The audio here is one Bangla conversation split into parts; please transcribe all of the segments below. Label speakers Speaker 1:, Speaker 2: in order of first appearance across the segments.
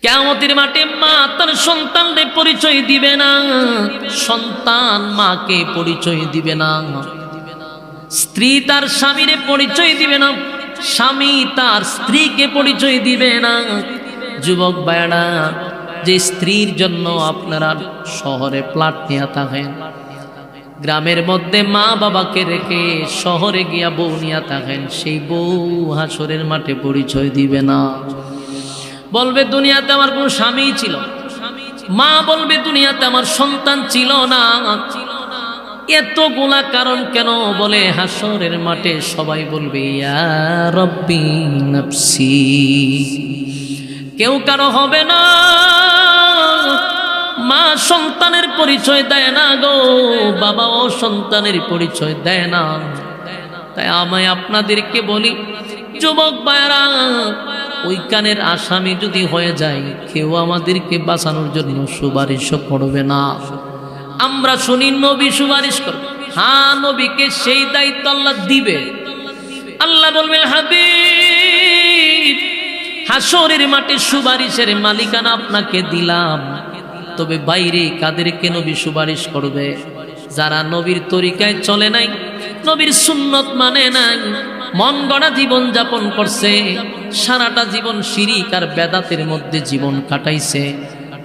Speaker 1: কিয়ামতের মাঠে মা তার সন্তানদের পরিচয় দিবে না, সন্তান মাকে পরিচয় দিবে না, স্ত্রী তার স্বামীর পরিচয় দিবে না, স্বামী তার স্ত্রীকে পরিচয় দিবে না। যুবক ভাইরা, যে স্ত্রীর জন্য আপনারা শহরে প্লাট নিয়ে থাকেন, গ্রামের মধ্যে মা বাবাকে রেখে শহরে গিয়া বউ নিয়ে থাকেন, সেই বউ হাসরের মাঠে পরিচয় দিবে না। বলবে দুনিয়াতে আমার কোনো স্বামী ছিল, মা বলবে দুনিয়াতে আমার সন্তান ছিল না। এতগুলা কারণ কেন? বলে হাসরের মাঠে সবাই বলবে ইয়া রব্বি নাফসি। কেউ কারো হবে না, মা সন্তানের পরিচয় দেয় না গো, বাবাও সন্তানের পরিচয় দেয় না। তাই আমি আপনাদেরকে বলি, যুবক ভাইরা, ওই কানের আসামি যদি হয়ে যায়, কেউ আমাদেরকে বাঁচানোর জন্য সুপারিশ করবে না। আমরা শুনি নবী সুপারিশ করবে, হ্যাঁ নবীকে সেই দায়িত্ব আল্লাহ দিবে। আল্লাহ বলবেন হাবিব, হাসরের মাঠে সুপারিশের মালিকানা আপনাকে দিলাম, তবে বাইরে কাদেরকে নবী সুপারিশ করবে? যারা নবীর তরিকায় চলে নাই, নবীর সুন্নত মানে নাই, মন গড়া জীবন যাপন করছে, সারাটা জীবন শিরিক আর বেদাতের মধ্যে জীবন কাটাইছে,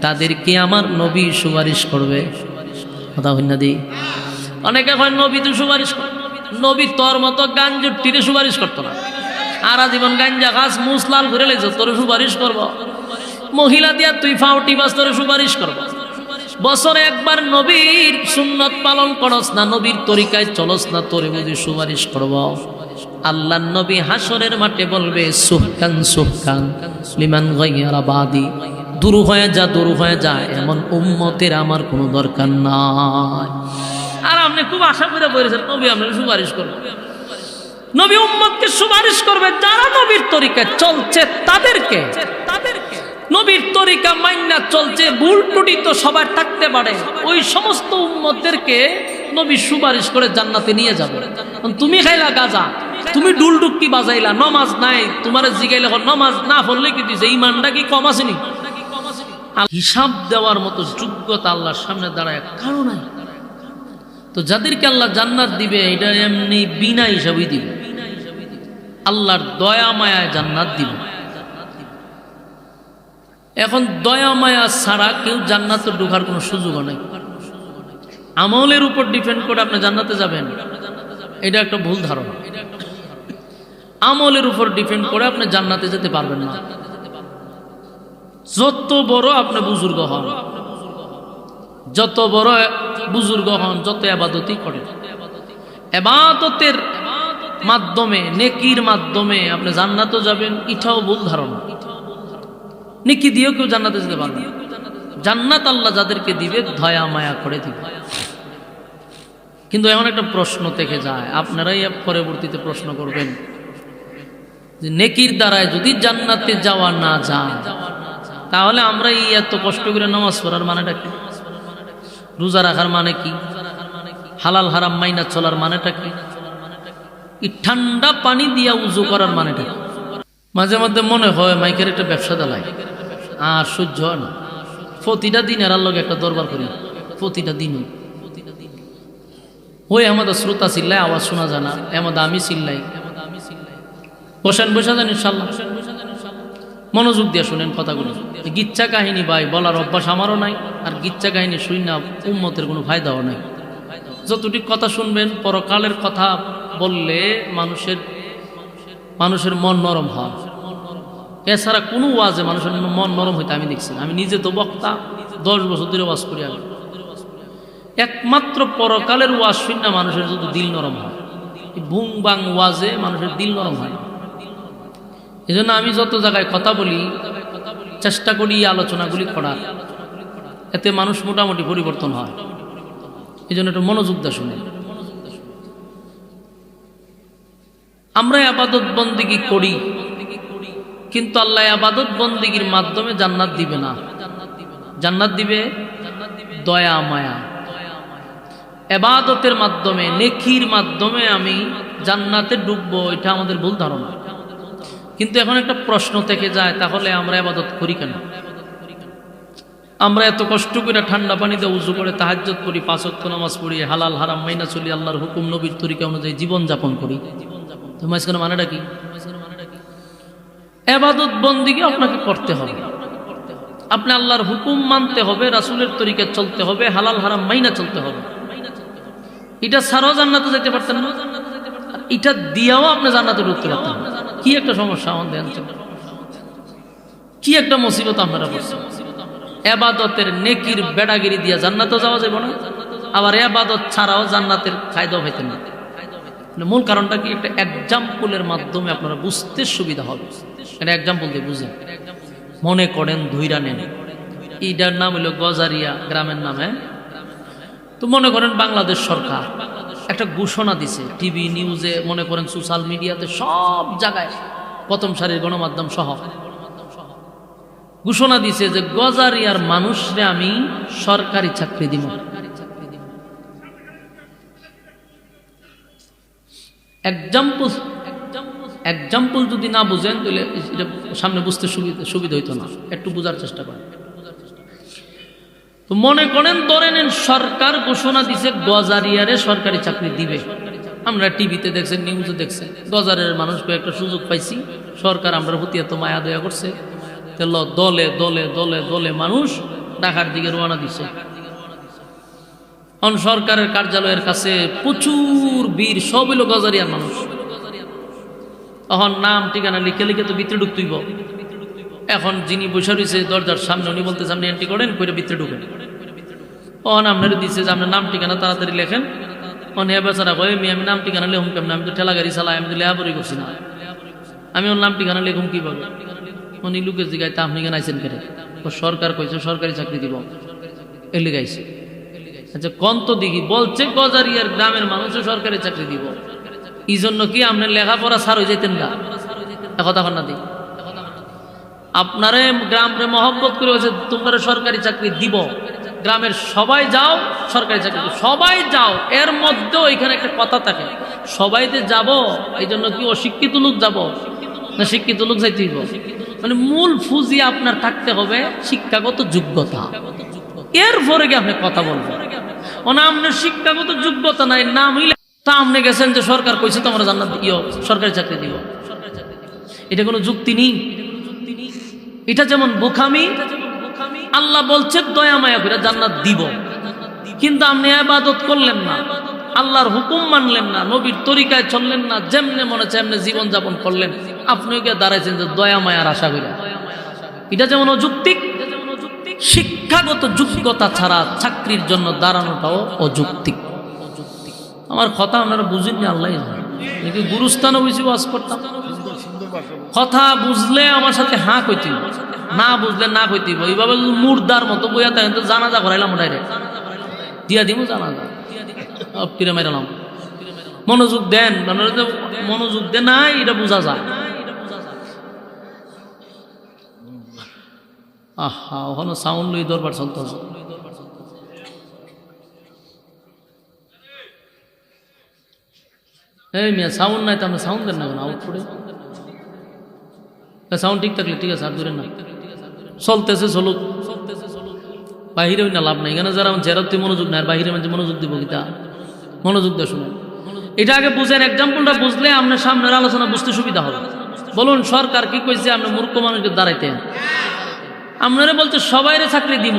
Speaker 1: তাদেরকে আমার নবী সুপারিশ করবে। কথা হই না দি? অনেকে হয় নবী তো সুপারিশ করে, নবী তোর মতো গাঞ্জুটিরে সুপারিশ করতো না, আরা জীবন গাঞ্জা গাছ মুসলাল ঘুরে লেছ, তোর সুপারিশ করব। মহিলা দিয়া তুই ফাউটি বাস, তোর সুপারিশ করব। বছরে একবার নবীর সুন্নত পালন করস না, নবীর তরিকায় চলস না, তোরে বুঝি সুপারিশ করব। আল্লাহর নবী হাসরের মাঠে বলবে সুহকান সুহকান লিমান গায়রা বাদি, দূর হয়ে যা, দূর হয়ে যা, এমন উম্মতের আমার কোনো দরকার নাই। আর আপনি খুব আশা করে বলেছেন নবী আপনাকে সুপারিশ করবে। নবী উম্মতকে সুপারিশ করবে যারা নবীর তরিকায় চলছে তাদেরকে। নবীর তরিকা মাইন্না চলছে, ভুল ত্রুটি তো সবার থাকতে পারে, ওই সমস্ত উম্মতদেরকে নবী সুপারিশ করে জান্নাতে নিয়ে যাবে। তুমি খাইলা গাজা, তুমি ডুলডুক্কি বাজাইলা, নমাজ নাই, তোমার জিগাইলে নমাজ না পড়লে কি দিছে, ইমানটা কি কম আসেনি? হিসাব দেওয়ার মতো যোগ্যতা আল্লাহর সামনে দাঁড়ায় কারো নাই। তো যাদেরকে আল্লাহ জান্নাত দিবে, এটা এমনি বিনা হিসাবেই দিবে, আল্লাহর দয়া মায়ায় জান্নাত দিবে। এখন দয়া মায়া ছাড়া কেউ জান্নাতে ঢোকার কোনো সুযোগও নেই। আমলের উপর ডিপেন্ড করে আপনি জান্নাতে যাবেন, এটা একটা ভুল ধারণা। আমলের উপর ডিপেন্ড করে আপনি জান্নাতে যেতে পারবেন না। যত বড় আপনি বুজুর্গ হন, যত বড় বুজুর্গ হন, যত ইবাদতই করেন, ইবাদতের মাধ্যমে, নেকির মাধ্যমে আপনি জান্নাতে যাবেন, এটাও ভুল ধারণা। নেকি দিয়েও কেউ জান্নাতে যেতে পারবে না। জান্নাত আল্লাহ যাদেরকে দিবে দয়া মায়া করে দিবে। কিন্তু এখন একটা প্রশ্ন থেকে যায়, আপনারাই পরবর্তীতে প্রশ্ন করবেন যে নেকির দ্বারায় যদি জান্নাতে যাওয়া না যায়, তাহলে আমরা এই এত কষ্ট করে নামাজ পড়ার মানেটা কি? রোজা রাখার মানে কি? হালাল হারাম মাইনা চলার মানেটা কি? এই ঠান্ডা পানি দিয়া উজু করার মানেটা কি? মাঝে মধ্যে মনে হয় মাইকের একটা ব্যবসা দালাই, আর সহ্য হয় না। প্রতিটা দিন এর লগে একটা দরবার করি, প্রতিটা দিন ওই আমাদের শ্রোতা চিল্লায়, আওয়াজ শোনা যায় না, আমাদের আমি চিল্লাই। বসেন, বসে যান ইনশাল্লাহ, মনোযোগ দিয়ে শুনেন কথাগুলো। গিচ্ছা কাহিনী ভাই বলার অভ্যাস আমারও নাই, আর গিচ্ছা কাহিনী শুই না উম্মতের কোনো ফায়দাও নাই। যতটুকু কথা শুনবেন, পরকালের কথা বললে মানুষের মন নরম হয়। এছাড়া কোনো ওয়াজে মানুষের মন নরম হইতে আমি দেখছি না। আমি নিজে তো বক্তা, 10 বছর ধরে ওয়াজ করি। আমি একমাত্র পরকালের ওয়াজ শুন না মানুষের যদি দিল নরম হয়, বুং বাং ওয়াজে মানুষের দিল নরম হয়। এই জন্য আমি যত জায়গায় কথা বলি, চেষ্টা করি আলোচনাগুলি করার, এতে মানুষ মোটামুটি পরিবর্তন হয়। এই জন্য একটু মনোযোগ দিয়ে শুনে। আমরা ইবাদত বন্দেগী করি, কিন্তু আল্লাহ ইবাদত বন্দেগীর মাধ্যমে জান্নাত দিবে না। জান্নাত দিবে দয়া মায়া। ইবাদতের মাধ্যমে, নেকির মাধ্যমে আমি জান্নাতে ঢুকবো, এটা আমাদের ভুল ধারণা। কিন্তু এখন একটা প্রশ্ন থেকে যায়, তাহলে আমরা ইবাদত করি কেন? আমরা এত কষ্ট করে ঠান্ডা পানিতে উজু করে তাহাজ্জুদ করি, 5 ওয়াক্ত নামাজ পড়ি, হালাল হারাম মাইনা চলি, আল্লাহর হুকুম নবীর তরিকা অনুযায়ী জীবন যাপন করি। তো মাঝখানে মানেটা কি? ইবাদত বন্দেগী আপনাকে করতে হবে, আপনি আল্লাহর হুকুম মানতে হবে, রাসূলের তরিকায় চলতে হবে, হালাল হারাম মাইনা চলতে হবে। এটা ছাড়াও জান্নাতে যেতে পারতেন না, আর এটা দিয়াও আপনি জান্নাতে ঢুকতে পারতেন না। কি একটা সমস্যা আমাদের, কি একটা মুসিবত আপনারা পড়ছেন। ইবাদতের নেকির বেড়াগিরি দিয়া জান্নাতে যাওয়া যাবে না, আবার ইবাদত ছাড়াও জান্নাতের ফায়দা হইতেন না। মূল কারণটা কি? একটা এক্সাম্পলের মাধ্যমে আপনারা বুঝতে সুবিধা হবে। এটা এক্সাম্পল দিয়ে বুঝেন। মনে করেন ধুইরা নেন, এইটার নাম হলো গজারিয়া গ্রামের নামে। তো মনে করেন বাংলাদেশ সরকার একটা ঘোষণা দিছে, টিভি নিউজে, মনে করেন সোশ্যাল মিডিয়াতে, সব জায়গায়, প্রথম সারির গণমাধ্যম সহ ঘোষণা দিছে যে গজারিয়ার মানুষরে আমি সরকারি চাকরি দিব। এক্সাম্পল যদি না বুঝেন তাহলে এটা সামনে বুঝতে সুবিধা হইতো না, একটু বোঝার চেষ্টা করেন। তো মনে করেন ধরে নেন সরকার ঘোষণা দিছে গজারিয়ারে সরকারি চাকরি দিবে। আমরা টিভিতে দেখছেন, নিউজে দেখছেন, গজারের মানুষ কয়েকটা সুযোগ পাইছি, সরকার আমরা প্রতি এত মায়া দয়া করছে, দলে দলে দলে দলে মানুষ ঢাকার দিকে রওনা দিছে। সরকারের কার্যালয়ের কাছে প্রচুর বীর, সব হইল গজারিয়ার মানুষ। এখন নাম ঠিকানা লিখে লিখে তো ভিতরে ঢুকতেইব। এখন যিনি বসে রয়েছে দরজার সামনে, উনি বলতেছে আপনি এন্ট্রি করেন, করে ভিতরে ঢুকেন। তখন আপনার দিচ্ছে যে আপনার নাম ঠিকানা তাড়াতাড়ি লেখেন। হ্যাঁ বেচারা কয়ে আমি নাম ঠিকানা লেখুন কেমন, আমি তো ঠেলা গাড়ি চালাই, আমি তো লেহাপড়ি করছি না, আমি ওর নাম ঠিকানা লেখুন কীভাবে? উনি লোকের জিগায় তা আপনি কেন আইসেন কেন? সরকার কইছে সরকারি চাকরি দিব, এলি গাইছে। আচ্ছা কোন তো দেখি, বলছে গজারিয়ার গ্রামের মানুষও সরকারি চাকরি দিব, এই জন্য কি আপনার লেখাপড়া ছাড় হয়ে যেতেন না? কথা না দিই, আপনারে গ্রামে মহব্বত করে বলছে তোমরা সরকারি চাকরি দিব, গ্রামের সবাই যাও সরকারি চাকরি, সবাই যাও। এর মধ্যেও এখানে একটা কথা থাকে, সবাইতে যাব, এই জন্য কি অশিক্ষিত লোক যাব না শিক্ষিত লোক যাইতে হইব? মানে মূল ফুজি আপনার থাকতে হবে শিক্ষাগত যোগ্যতা, এরপরে কি আপনি কথা বলবেন। ওনা আপনার শিক্ষাগত যোগ্যতা নাই, না মিলে তা আপনি গেছেন যে সরকার কইছে তোমরা জান্নাত দিও, সরকারি চাকরি দিও, এটা কোনো যুক্তি নেই। এটা যেমন বোকামি। আল্লাহ বলছে দয়া মায়া করে জান্নাত দিব, কিন্তু আপনি ইবাদত করলেন না, আল্লাহর হুকুম মানলেন না, নবীর তরিকায় চললেন না, যেমনে মনে চায় এমনি জীবন যাপন করলেন, আপনি গিয়ে দাঁড়াইছেন যে দয়া মায়ার আশা কইরা। এটা যেমন অযৌক্তিক, শিক্ষাগত যোগ্যতা ছাড়া চাকরির জন্য দাঁড়ানোটাও অযৌক্তিক। আমার কথা আপনারা বুঝেননি, আল্লাহ নাকি গুরুস্থানে বুঝি ওয়াজ করতাম। কথা বুঝলে আমার সাথে হাঁ কইতেই, না বুঝলে না কইতেই। এইভাবে মুর্দার মতো বইয়া থাকেন তো জানাজা করাইলাম, ডাইরেক্ট দিয়া দিব জানাজা, ফিরে মেরালাম। মনোযোগ দেন, মনোযোগ দেন না, এটা বোঝা যায়। আহা, ওখানে সাউন্ড লই দরবার চলতেছে। এই মিয়া সাউন্ড নাই তো আপনি সাউন্ড দেন না কেন? আউট করে সাউন্ড ঠিক থাকলে ঠিক আছে, আর দূরে না, চলতেছে চলুক, বাহিরে না লাভ নাই। এখানে যারা জেরাতে মনোযোগ নাই, আর বাহিরে মানে মনোযোগ দিব কিতা? মনোযোগ দিয়ে শুনুন, এটা আগে বুঝেন। এক্সাম্পলটা বুঝলে আপনার সামনের আলোচনা বুঝতে সুবিধা হবে। বলুন সরকার কি কইছে? আপনি মূর্খ মানুষকে দাঁড়াইতেন, আপনারা বলছে সবাইরে চাকরি দিব,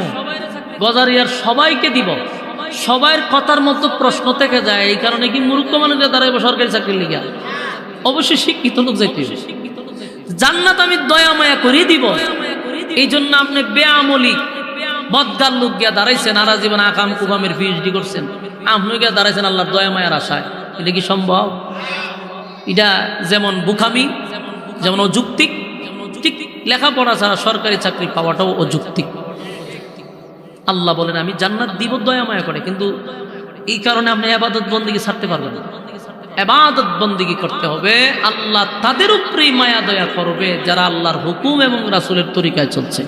Speaker 1: গজারিয়ার সবাইকে দিব, সবাইয়ের কথার মতো প্রশ্ন থেকে যায়। এই কারণে কি মূর্খ মানুষকে দাঁড়াইব সরকারি চাকরি লিগা? অবশ্যই শিক্ষিত লোক যাইতে হবে। জান্নাত আমি দয়া মায়া করে দিব, এই জন্য আপনি বেআমলি বদগার লোক গিয়া দাঁড়াইছেন, আর জীবন আকাম কুকামের পিএইচডি করছেন, আপনি গিয়া দাঁড়াইছেন আল্লাহর দয়া মায়ার আশায়। এটা কি সম্ভব? এটা যেমন বুখামি, যেমন অযৌক্তিক। ঠিক লেখাপড়া ছাড়া সরকারি চাকরি পাওয়াটাও অযৌক্তিক। আল্লাহ বলেন আমি জান্নাত দিব দয়া মায়া করে, কিন্তু এই কারণে আপনি ইবাদত বন্দেগী ছাড়তে পারবেন না। ইবাদত বন্দেগী করতে হবে, আল্লাহ তাদের উপরেই মায়া দয়া করবে যারা আল্লাহর হুকুম এবং রাসূলের তরিকায় চলছে।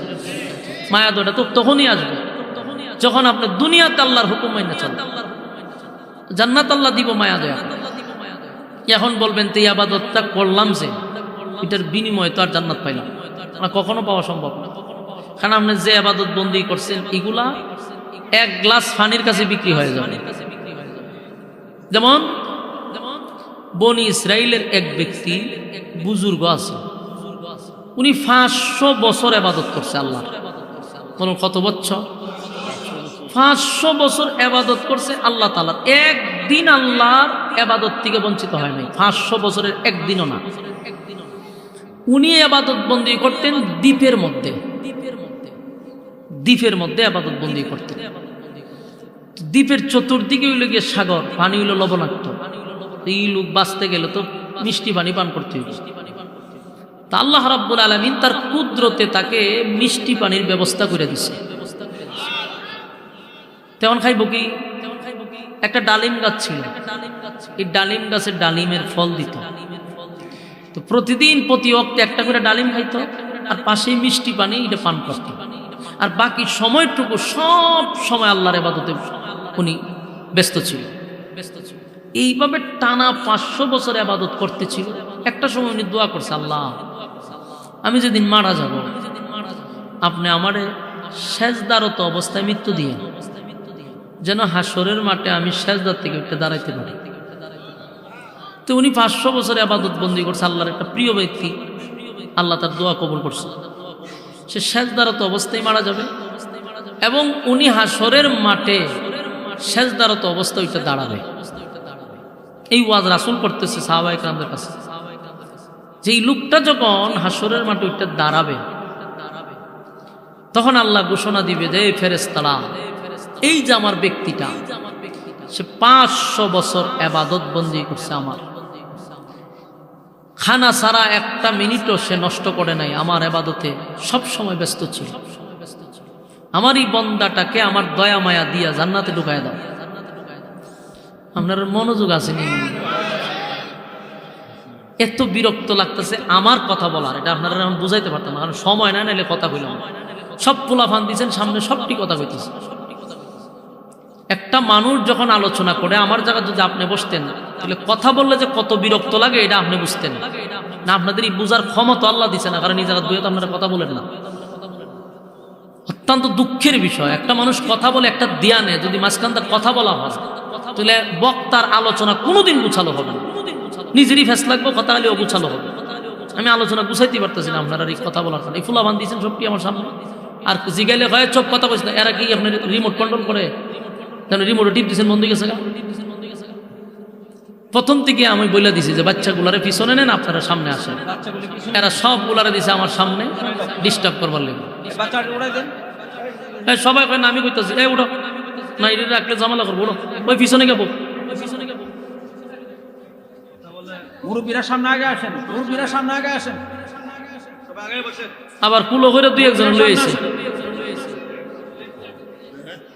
Speaker 1: মায়া দয়াটা তো তখনই আসবে যখন আপনি দুনিয়াতে আল্লাহর হুকুম মাইনা চলবেন। জান্নাত আল্লাহ দিব মায়া দয়া। এখন বলবেন তো ইবাদতটা করলাম যে, এটার বিনিময়ে তো আর জান্নাত পাইলাম না, কখনো পাওয়া সম্ভব না। কারণ আপনি যে ইবাদত বন্দি করছেন এগুলা এক গ্লাস পানির কাছে বিক্রি হয়ে যাবে। যেমন বনি ইসরাইলের এক ব্যক্তি বুজুর্গ আছে, উনি 500 বছর ইবাদত করছে আল্লাহ। বলুন কত বছর? 500 বছর ইবাদত করছে আল্লাহ তাআলার। একদিন আল্লাহর ইবাদত থেকে বঞ্চিত হয় নাই, 500 বছরের একদিনও না। উনি ইবাদত বন্দি করতেন দ্বীপের মধ্যে, দ্বীপের মধ্যে ইবাদত বন্দি করতেন। দ্বীপের চতুর্দিকে হইল গিয়ে সাগর, পানি হইল লবণাক্ত। এই লোক বাঁচতে গেলে তো মিষ্টি পানি পান করতে হইবে। তা আল্লাহ রাব্বুল আলামিন তার কুদরতে তাকে মিষ্টি পানির ব্যবস্থা করে দিছে। তেমন খাইব কি? একটা ডালিম গাছ ছিল, এই ডালিম গাছের ডালিমের ফল দিত। তো প্রতিদিন প্রতি ওয়াক্তে একটা করে ডালিম খাইতো, আর পাশেই মিষ্টি পানি এটা পান করত। আর বাকি সময়টুকু সব সময় আল্লাহর ইবাদতে উনি ব্যস্ত ছিল। এইভাবে টানা 500 বছর ইবাদত করতেছিল। একটা সময় উনি দোয়া করছে, আল্লাহ আমি যেদিন মারা যাব আপনি আমারে সেজদারত অবস্থায় মৃত্যু দিয়ে, যেন হাসরের মাঠে আমি সেজদার থেকে উঠে দাঁড়াইতে পারি। তো উনি 500 বছর ইবাদত বন্দি করছে, আল্লাহর একটা প্রিয় ব্যক্তি। আল্লাহ তার দোয়া কবুল করছে, সে সেজদারত অবস্থায় মারা যাবে এবং উনি হাসরের মাঠে সেজদারত অবস্থায় উঠে দাঁড়াবে। এই ওয়াজ রাসূল করতেছে সাহাবায়ে কেরামদের কাছে, যে এই লোকটা যখন হাসরের মাঠে উঠে দাঁড়াবে তখন আল্লাহ ঘোষণা দিবে যে ফেরেশতারা, এই যে আমার ব্যক্তিটা সে 500 বছর ইবাদত বন্দি করছে, আমার খানা ছাড়া একটা মিনিটও সে নষ্ট করে নাই, আমার ইবাদতে সব সময় ব্যস্ত ছিল। আমার এই বন্দাটাকে আমার দয়া মায়া দিয়া জান্নাতে ঢুকায় দাও। আপনার মনোযোগ আসেনি? এত বিরক্ত লাগতেছে আমার কথা বলার, এটা আপনারা আমি বুঝাইতে পারতাম না, কারণ সময় না নাইলে কথা কইলাম। সব পোলাফান দিয়েছেন সামনে, সবটি কথা কইতেছে। একটা মানুষ যখন আলোচনা করে আমার জায়গায় যদি আপনি বসতেন, তাহলে কথা বললে যে কত বিরক্ত লাগে এটা আপনি বুঝতেন না। আপনাদের এই বুঝার ক্ষমতা আল্লাহ দিছে না, কারণ এই জায়গায় দুয়ে তো আপনারা কথা বলেন না। অত্যন্ত দুঃখের বিষয়, একটা মানুষ কথা বলে একটা ধ্যানে যদি মাঝখান তার কথা বলা হয়, তাহলে বক্তার আলোচনা কোনোদিন গুছালো হবে না, নিজেরই ফেস লাগবে, কথা হলে অগুছালো হবে। আমি আলোচনা গুছাইতে পারতেছি না আপনারা এই কথা বলার কারণে। এই ফুলাবান দিয়েছেন সবটি আমার সামনে, আর জিগাইলে হয় চোখ কথা বলছে না। এরা কি আপনার রিমোট কন্ট্রোল করে? রিমোট টিপ দিচ্ছেন, বন্ধ গেছে। প্রথম থেকে আমি বলে দিছি যে বাচ্চাগুলারে পিছনে নেন, আপনারা সামনে আসেন। এরা সবগুলারে দিছে আমার সামনে ডিস্টার্ব করবার লেগে। সবাই কয় না, আমি কইতাছি এই উঠো না, এটা রাখলে ঝামেলা করবো, উঠো ওই পিছনে গেবো।
Speaker 2: মুরব্বীরা সামনে আগে আসেন, মুরব্বীরা সামনে আগে আসেন।
Speaker 1: আবার কুলো করে 2-1 জন লইছে,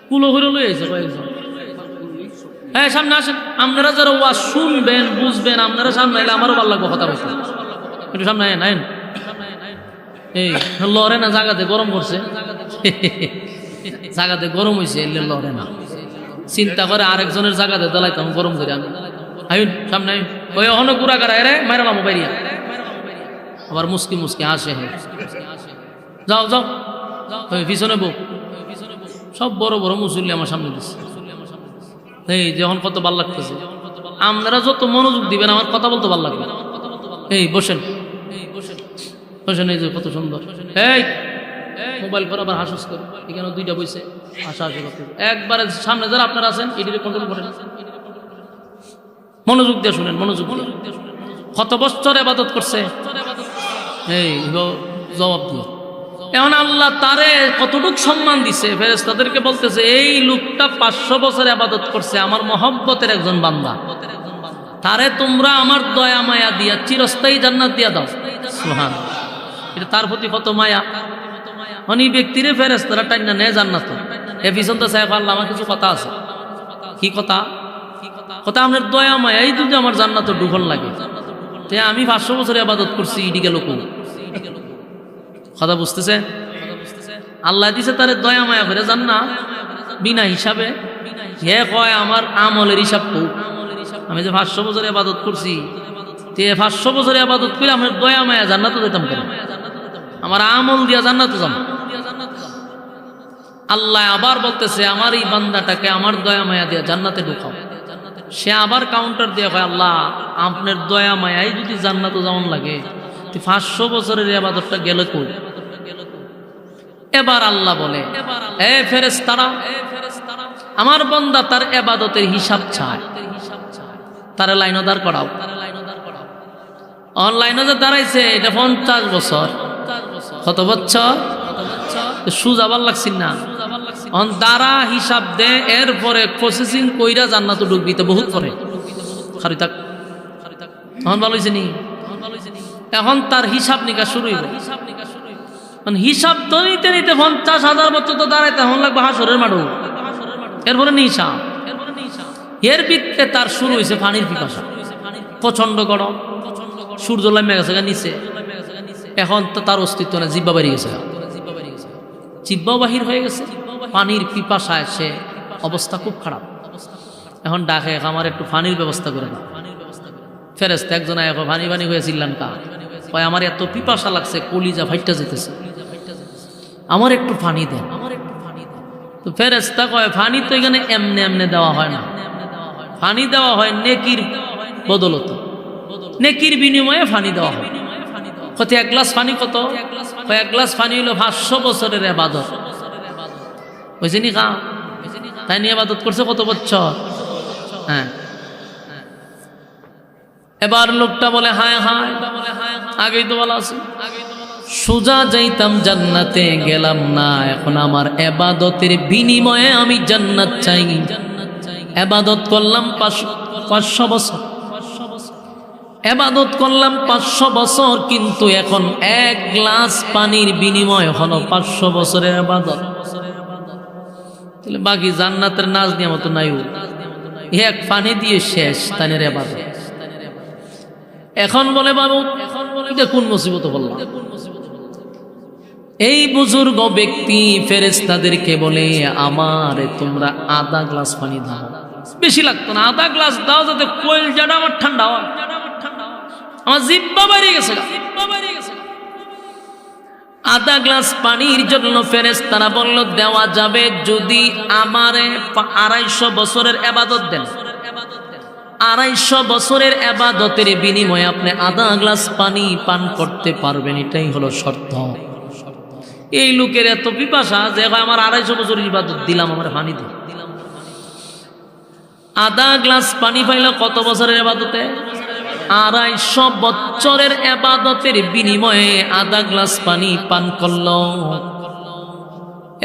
Speaker 1: কুলো করে লইছে কয়েকজন। হ্যাঁ সামনে আসেন, আপনারা যারা ওয়াজ শুনবেন বুঝবেন, আপনারা সামনে এলে আমারও ভালো লাগবে কথা বলতে। একটু সামনে আয়েন। এই লড়ে না, জায়গাতে গরম করছে, জায়গাতে গরম হয়েছে, এলে লড়ে না। চিন্তা করে আরেকজনের জায়গাতে দলাইতাম গরম করে। আমি আইন সামনে ওই অহন গুড়া করা এরে মাইরালাম বাইরিয়া, আবার মুসকি মুসকি আসে। যাও যাও পিছনে বউ, সব বড় বড় মুসল্লি আমার সামনে দিচ্ছে। এই যখন কত ভাল লাগতেছে, আপনারা যত মনোযোগ দিবেন আমার কথা বলতে ভাল লাগবে। এই বসেন, বসেন, এই যে কত সুন্দর। এই মোবাইল করে আবার হাসুস করে, এখানে 2টা বইছে, হাসাহাসি করতে। একবারে সামনে যারা আপনারা আছেন এটিকে কন্ট্রোল করেন, মনোযোগ দিয়ে শুনেন, মনোযোগ দিয়ে। কত বছর ইবাদত করছে, এই জবাব দিয়ে। এখন আল্লাহ তারে কতটুকু সম্মান দিছে, ফেরেশতাদেরকে বলতেছে এই লোকটা 500 বছর ইবাদত করছে, আমার মহব্বতের একজন বান্দা, তারে তোমরা আমার দয়া মায়া দিয়া চিরস্থায়ী জান্নাত দিয়া দাও। সুবহানাল্লাহ, এটা তার প্রতি কত মায়া। মানে ব্যক্তিরে ফেরেশতারা টাইনা নেয় জান্নাত। এ পিছন তো সাহেব আল্লাহ আমার কিছু কথা আছে। কি কথা? কথা আপনার দয়া মায়া, এই যদি আমার জান্নাত ঢুকন লাগে, আমি 500 বছর ইবাদত করছি, ইডি গেল কোন কথা বুঝতেছে? আল্লাহ দিছে তারে দয়া মায়া করে জান্নাত বিনা হিসাবে। হে কয় আমার আমলের হিসাব কো, আমি যে 500 বছর ইবাদত করছি, 500 বছর ইবাদত করে আমার দয়া মায়া জান্নাত দিতাম কেন? আমার আমল দিয়া জান্নাত যাম। আল্লাহ আবার বলতেছে আমার এই বান্দাটাকে আমার দয়া মায়া দিয়ে জান্নাতে ঢুকাও। সে আবার কাউন্টার দিয়ে কয় আল্লাহ আপনার দয়া মায়াই যদি জান্নাতে যেমন লাগে 500 বছরের ইবাদতটা গেল কই? এবার আল্লাহ বলে এ ফেরেশতারা, আমার বান্দা তার ইবাদতের হিসাব চায়, তার লাইনও দাঁড় করাও। অনলাইনে যে দাঁড়াইছে এটা 50 বছর। কত বছর? সুজ আবার লাগছিল না, অন দ্বারা হিসাব দে, এরপরে প্রসেসিং কইরা জান্নাতে ঢুকবি তো বহুত করে খারি থাক। এখন ভালো হয়েছে নি, এখন তার হিসাব নিকাশ শুরু হইব। হিসাব তো নিতে নিতে 50,000 বছর তো দাঁড়াইতে এখন লাগবে হাসরের মাঠও, এরপরে নি হিসাব। এর ভিত্তিতে তার শুরু হয়েছে পানির পিপাসা, প্রচন্ড গরম, সূর্য লামে গেছে নিচে, এখন তো তার অস্তিত্ব না, জিব্বা বেরিয়ে গেছে, জিব্বাও বাহির হয়ে গেছে, পানির পিপাসায় সে অবস্থা খুব খারাপ। এখন ডাকে আমার একটু পানির ব্যবস্থা করে দাও। ফেরেশতা একজন আয় পানি পানি হয়ে চিল্লান কা কয় আমার এত পিপাসা লাগছে, কলিজা ফাইটটা যেতেছে, আমার একটু পানি দেন। তো ফেরেশতা কয় পানি তো এখানে এমনে এমনে দেওয়া হয় না, পানি দেওয়া হয় নেকির বদলতে, নেকির বিনিময়ে পানি দেওয়া হয়। কত এক গ্লাস পানি কত? এক গ্লাস পানি হলো 500 বছরের ইবাদত। বুঝছি নি কা? তাই নিয়ে ইবাদত করছে কত বছর? হ্যাঁ। এবার লোকটা বলে হায় হায়, আগেই তো বলা আছে সোজা যাইতাম জান্নাতে, গেলাম না, এখন আমার ইবাদতের বিনিময়ে আমি জান্নাত চাই। ইবাদত করলাম 500 বছর, ইবাদত করলাম 500 বছর, কিন্তু এখন এক গ্লাস পানির বিনিময় হলো 500 বছরের ইবাদত। তাহলে বাকি জান্নাতের নাজ নিয়ামত নাই, এক পানি দিয়ে শেষ তানের ইবাদত। এখন বলে বাবু এটা কোন মুসিবত বললাম? এই বুজুর্গ ব্যক্তি ফেরেশতাদেরকে বলে আমারে তোমরা আধা গ্লাস পানি দাও, বেশি লাগতো না, আধা গ্লাস দাও যাতে কলজাটা আমার ঠান্ডা হয়, আমার জিব্বা বেরিয়ে গেছে। আধা গ্লাস পানির জন্য ফেরেশতারা বলল দেওয়া যাবে যদি আমারে 250 বছরের ইবাদত দেন। 250 বছরের ইবাদতের বিনিময়ে আপনি আধা গ্লাস পানি পান করতে পারবেন, এটাই হলো শর্ত। এই লোকের এত পিপাসা যে আমার 250 বছরের ইবাদত দিলাম, আমার পানি দিন। আধা গ্লাস পানি পাইল কত বছরের ইবাদতে? 250 বছরের ইবাদতের বিনিময়ে আধা গ্লাস পানি পান করল।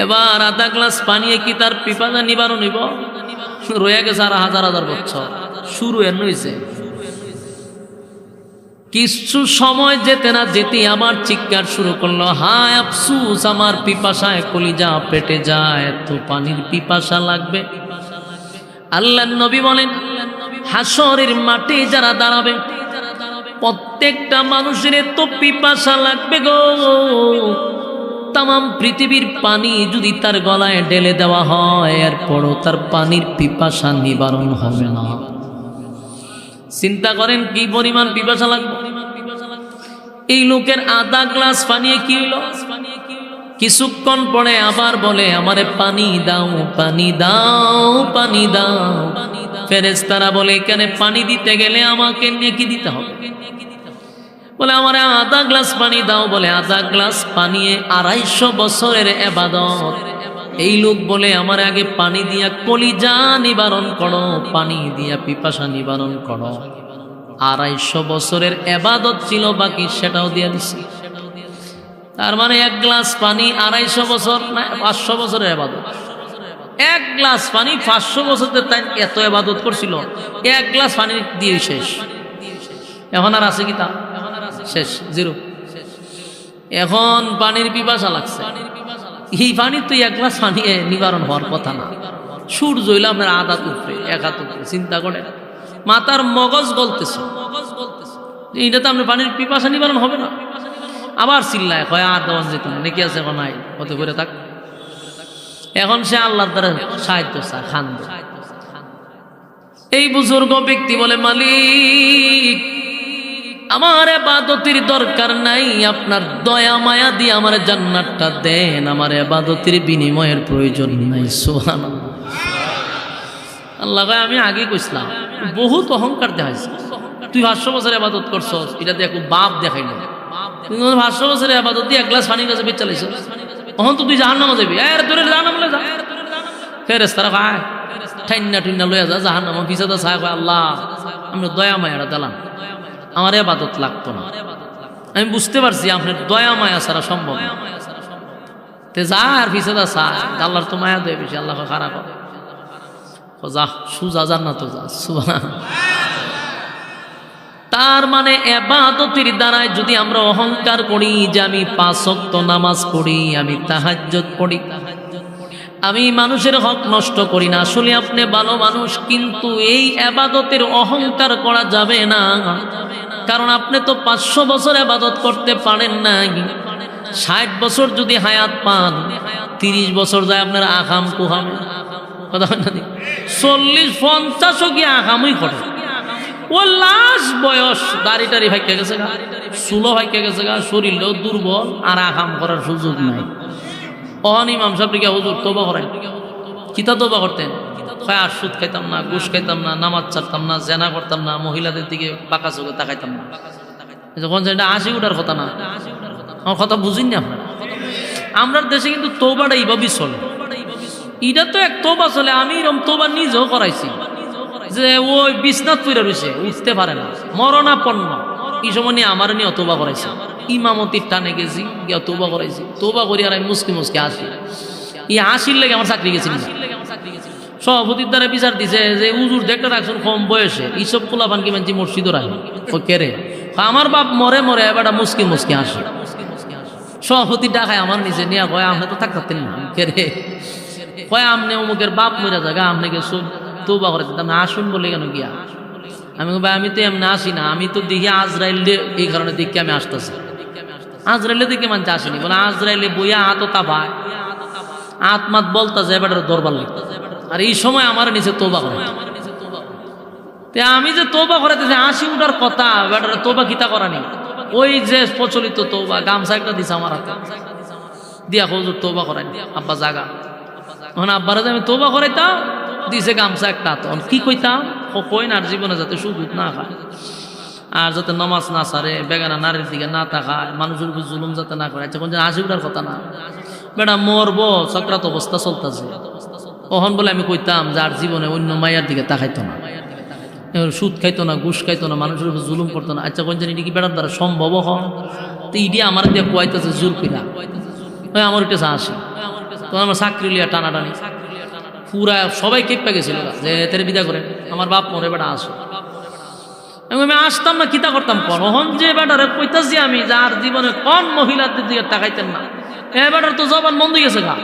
Speaker 1: এবার আধা গ্লাস পানি কি তার পিপাসা নিবারণ হইব? রয়ে গেছে আর হাজার হাজার বছর, শুরু এর হয়েছে। কিছু সময় যেতে না যেতে আবার চিৎকার শুরু করলো, হায় আফসুস, আমার পিপাসায় কলিজা পেটে যায়, এত পানির পিপাসা লাগবে। আল্লাহর নবী বলেন হাসরের মাঠে যারা দাঁড়াবে প্রত্যেকটা মানুষের এত পিপাসা লাগবে গো, তাম পৃথিবীর পানি যদি তার গলায় ঢেলে দেওয়া হয় এরপরও তার পানির পিপাসা নিবারণ হবে না। চিন্তা করেন কি পরিমাণ পিপাসা লাগবে। এই লোকের আধা গ্লাস পানি কি হইল? কিছুক্ষণ পরে আবার বলে আমারে পানি দাও, পানি দাও, পানি দাও। ফেরেশতারা বলে এখানে পানি দিতে গেলে আমাকে নেকি দিতে হবে। বলে আমারে আধা গ্লাস পানি দাও, বলে আধা গ্লাস পানি 250 বছরের ইবাদত। এই লোক বলে আমার আগে পানি দিয়া কলিজা নিবারণ করো, পানি দিয়া পিপাসা নিবারণ করো। 250 বছরের ইবাদত ছিল বাকি, সেটাও দিয়ে দিছি। তার মানে এক গ্লাস পানি 250 বছর না 500 বছরের ইবাদত। এক গ্লাস পানি 500 বছর তাই এত ইবাদত করছিল, এক গ্লাস পানি দিয়ে শেষ। এখন আর আছে কি তা? শেষ, জিরো। এখন পানির পিপাসা লাগছে, এই পানি তো এক গ্লাস পানি নিবারণ হওয়ার কথা না। সূর্য হইলে আপনার আধা উপরে, এক হাত উপরে, চিন্তা করে মাথার মগজ গলতেছে, এইটা তো আপনার পানির পিপাসা নিবারণ হবে না। আবার চিল্লায় কয় আর দেওয়ান যেত না, নাকি আছে এখন নাই, কত করে থাক। এখন সে আল্লাহর দ্বারা সাহায্য চায়, খান্দ। এই বুজুর্গ ব্যক্তি বলে মালিক আমার ইবাদতের দরকার নাই, আপনার দয়া মায়া দিয়ে আমার জান্নাতটা দেন, আমার ইবাদতের বিনিময়ের প্রয়োজন নাই। সুবহানাল্লাহ। আল্লাহ কয় আমি আগে কইছিলাম বহুত অহংকার দেখাইছে, তুই 500 বছর ইবাদত করছস, এটা দিয়ে খুব বাপ দেখাই না, তুই 500 বছরের ইবাদত দিয়ে এক গ্লাস পানি কাছে বেচ চালাইছ, তখন তো তুই জাহান্নামে যাবি, এর তোরে জাহান্নামে যা। ফেরেশতারা কয় ঠাইন্না টুইন্না লইয়া যা জাহান্নামে, পিছাতে চায় কয় আল্লাহ আমরা দয়া মায়াটা দিলাম, আমার ইবাদত লাগতো না, আমি বুঝতে পারছি আপনার দয়া মায়া ছাড়া সম্ভব না, তে যা আর পিছাতে চায় আল্লাহর তো মায়া দেয় বেশি, আল্লাহ খারাপ যা সুজা জান্নাত যা। সুবহানাল্লাহ। তার মানে ইবাদতের দ্বারাই যদি আমরা অহংকার করি যে আমি 5 ওয়াক্ত নামাজ পড়ি, আমি তাহাজ্জুদ পড়ি, আমি মানুষের হক নষ্ট করি না, আসলে আপনি ভালো মানুষ, কিন্তু এই ইবাদতের অহংকার করা যাবে না, কারণ আপনি তো 500 বছর ইবাদত করতে পারেন না। 60 বছর যদি হায়াত পান, 30 বছর যায় আপনার আকাম কুহাম, কথা না 40-50 কি আকামই করে, ও লাশ বয়স দাড়ি টাড়ি ভাইকে গেছে গা, চুলো ভাইকে গেছে গা, শরীরও দুর্বল, আর আকাম করার সুযোগ নাই। অহন ইমাম সাহেব কে হুজুর তওবা করেন, কিতা তওবা করতেন? কয় আর সুদ খাইতাম না, ঘুষ খাইতাম না, নামাজ ছাড়তাম না, জেনা করতাম না, মহিলাদের দিকে পাকা চোখে তাকাইতাম না। যখন এটা 80 উঠার কথা না, আমার কথা বুঝিন না আপনারা। আমরা দেশে কিন্তু তওবাটা এইভাবেই চলে, এটা তো এক তওবা চলে। আমি এরকম তওবা নিজেও করাইছি, যে ওই বিছনাত পইরা রইছে, উঠতে পারে না, মরণাপন্ন, এই সময় নিয়ে আমার নিয়ে তওবা করাইছে, ইমামতির টানে গেছি, গিয়া তওবা করাইছি, তওবা করি আর আমি মুসকি মুসকি আসি, এই হাসির লেগে আমার চাকরি গেছিল। সভাপতির দ্বারা বিচার দিছে যে হুজুর দেখতে রাখছেন কম বয়সে, এইসব পোলাপান কি মানছি মসজিদও রাখে, ও কেরে আমার বাপ মরে মরে এবার মুসকি মুসকি আসে। সভাপতি ডাকায় আমার নিচে নিয়ে কয় আপনি তো থাকতেন না, কেরে কয় আপনি অমুকের বাপ মরে জায়গা আপনাকে তওবা করে দিতাম না, আসুন বলে কেন গিয়া? আমি ভাই আমি তো এমনি আসি না, আমি তো দেখি আজরাইলে, এই কারণে দেখি আমি আসতেছি। আজরাইলে দেখে মানতে আসেনি, বলে আজরাইলে বইয়া হাতও তাপায়, আত্মাত বলতা যায় বেটার দরবার লাগতো, আর এই সময় আমার নিচে তওবা করে। আমি যে তওবা করাতেছি 80 উঠার কথা, বেটার তওবা কিতা করানি, ওই যে প্রচলিত তওবা, গামছা একটা দিছে আমার হাতে দিয়া, হুজুর তওবা করাই আব্বা জাগা। এখন আব্বারা যে আমি তওবা করাইতাম, দিছে গামছা একটা, তখন কি কইতাম, কই না জীবনে যাতে সুযোগ না খায়, আর যাতে নামাজ না ছাড়ে, বেগানা নারীর দিকে না তাকায়, মানুষের উপর জুলুম যাতে না করে। কোন 80 উঠার কথা না, বেটা মরবো, চক্রাত অবস্থা চলতেছে। তখন বলে আমি কইতাম যে আর জীবনে অন্য মায়ের দিকে তাকাইতো না, সুদ খাইতো না, ঘুষ খাইতো না, মানুষের উপর জুলুম করতো না। আচ্ছা কোন জানি কি বেটার দ্বারা সম্ভব হন, তো ইডি আমার দিয়ে কুয়াইতেছে জোর পিলা, আমার এটা আসে, তখন আমার চাকরি লিয়া টানাটানি, পুরা সবাই কেঁপে গেছিল যে তেরে বিদা করেন, আমার বাপ মরে বেটা আসো। আমি আসতাম না, কিতা করতাম কোন, ওহন যে বেটারে কইতাছি আমি যার জীবনে কোন মহিলাদের দিকে তাকাইতেন না, এ বেটার তো জবান বন্ধ হয়ে গেছে গা,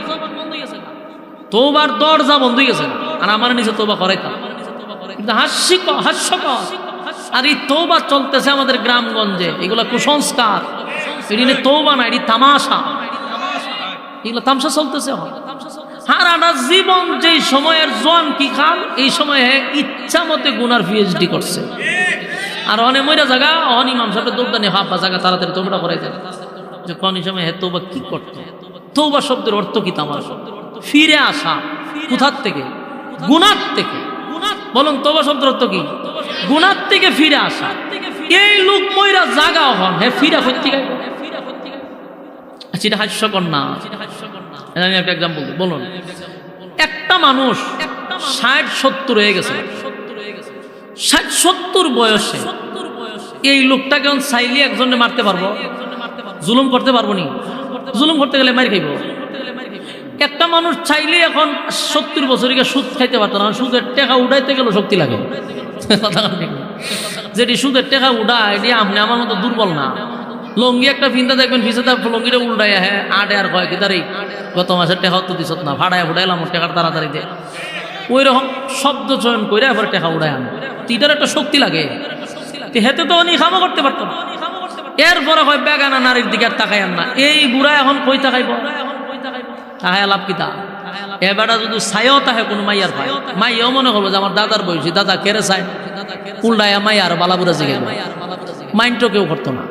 Speaker 1: তওবার দরজা বন্ধ হয়ে গেছে, আর আমার নিচে তওবা করাইতাম। কিন্তু হাস্যকর, আর এই তওবা চলতেছে আমাদের গ্রামগঞ্জে, এগুলা কুসংস্কার, এটি তওবা না, এটি তামাশা, এগুলো তামসা চলতেছে। সারাটা জীবন যেই সময়ের জোয়ান কি খান, এই সময়ে ইচ্ছা মতে গুনার পিএইচডি করছে, আর অনেক মইরা জায়গা অন ইমাম সাহেব দৌড়দানি হাব্বা জায়গা তাড়াতাড়ি তওবাটা করাই দেন, যে কোন সময় হে তওবা কি করতো। তওবা শব্দের অর্থ কি? তামার ফিরে আসা, কোথার থেকে? গুনার থেকে। বলুন তওবা শব্দের অর্থ কি? গুনার থেকে ফিরে আসা। এই লোক মইরা জায়গা হন, হে ফিরা করতে গাইব, আচ্ছা এটা হাস্যকর না? আমি একটা এক্সাম্পল দিই, বলুন একটা মানুষ 60-70 হয়ে গেছে, 60-70 বয়সে এই লোকটাকে চাইলে একজনে মারতে পারবো, জুলুম করতে পারবো নি? জুলুম করতে গেলে মার খাইব। একটা মানুষ চাইলে এখন 70 বছরকে সুদ খাইতে পারতো না, সুদের টাকা উঠাইতে গেলে শক্তি লাগে, যেটি সুদের টাকা উঠায় এটি আপনি আমার মতো দুর্বল না। লঙ্গি একটা ফিনতে দেখবেন, ফিসে লঙ্গিটা উল্টাই হ্যাঁ আটে আর কয় কি তারিখ গত মাসের টাকা তো দিছত না, ভাড়ায় উঠাইলাম টাকার তাড়াতাড়ি দে, ওই রকম শব্দ চয়ন করে আবার টাকা উঠায় আনে, এটার একটা শক্তি লাগে। হেতে তো উনি খামো করতে পারতো না, এরপরে হয় বেগানা নারীর দিকে আর তাকাই না। এই বুড়া এখন কই তাকাইব? তাহাই লাভ কিতা? এবারটা যদি ছাইও তাহে কোনো মাইয়ার পায়, মাইয়াও মনে করবো যে আমার দাদার বয়সী, দাদা কেড়ে চায়, উল্টায় মাইয়া আর বালাবুরা জিগে মাইন্ডও কেউ করতো না।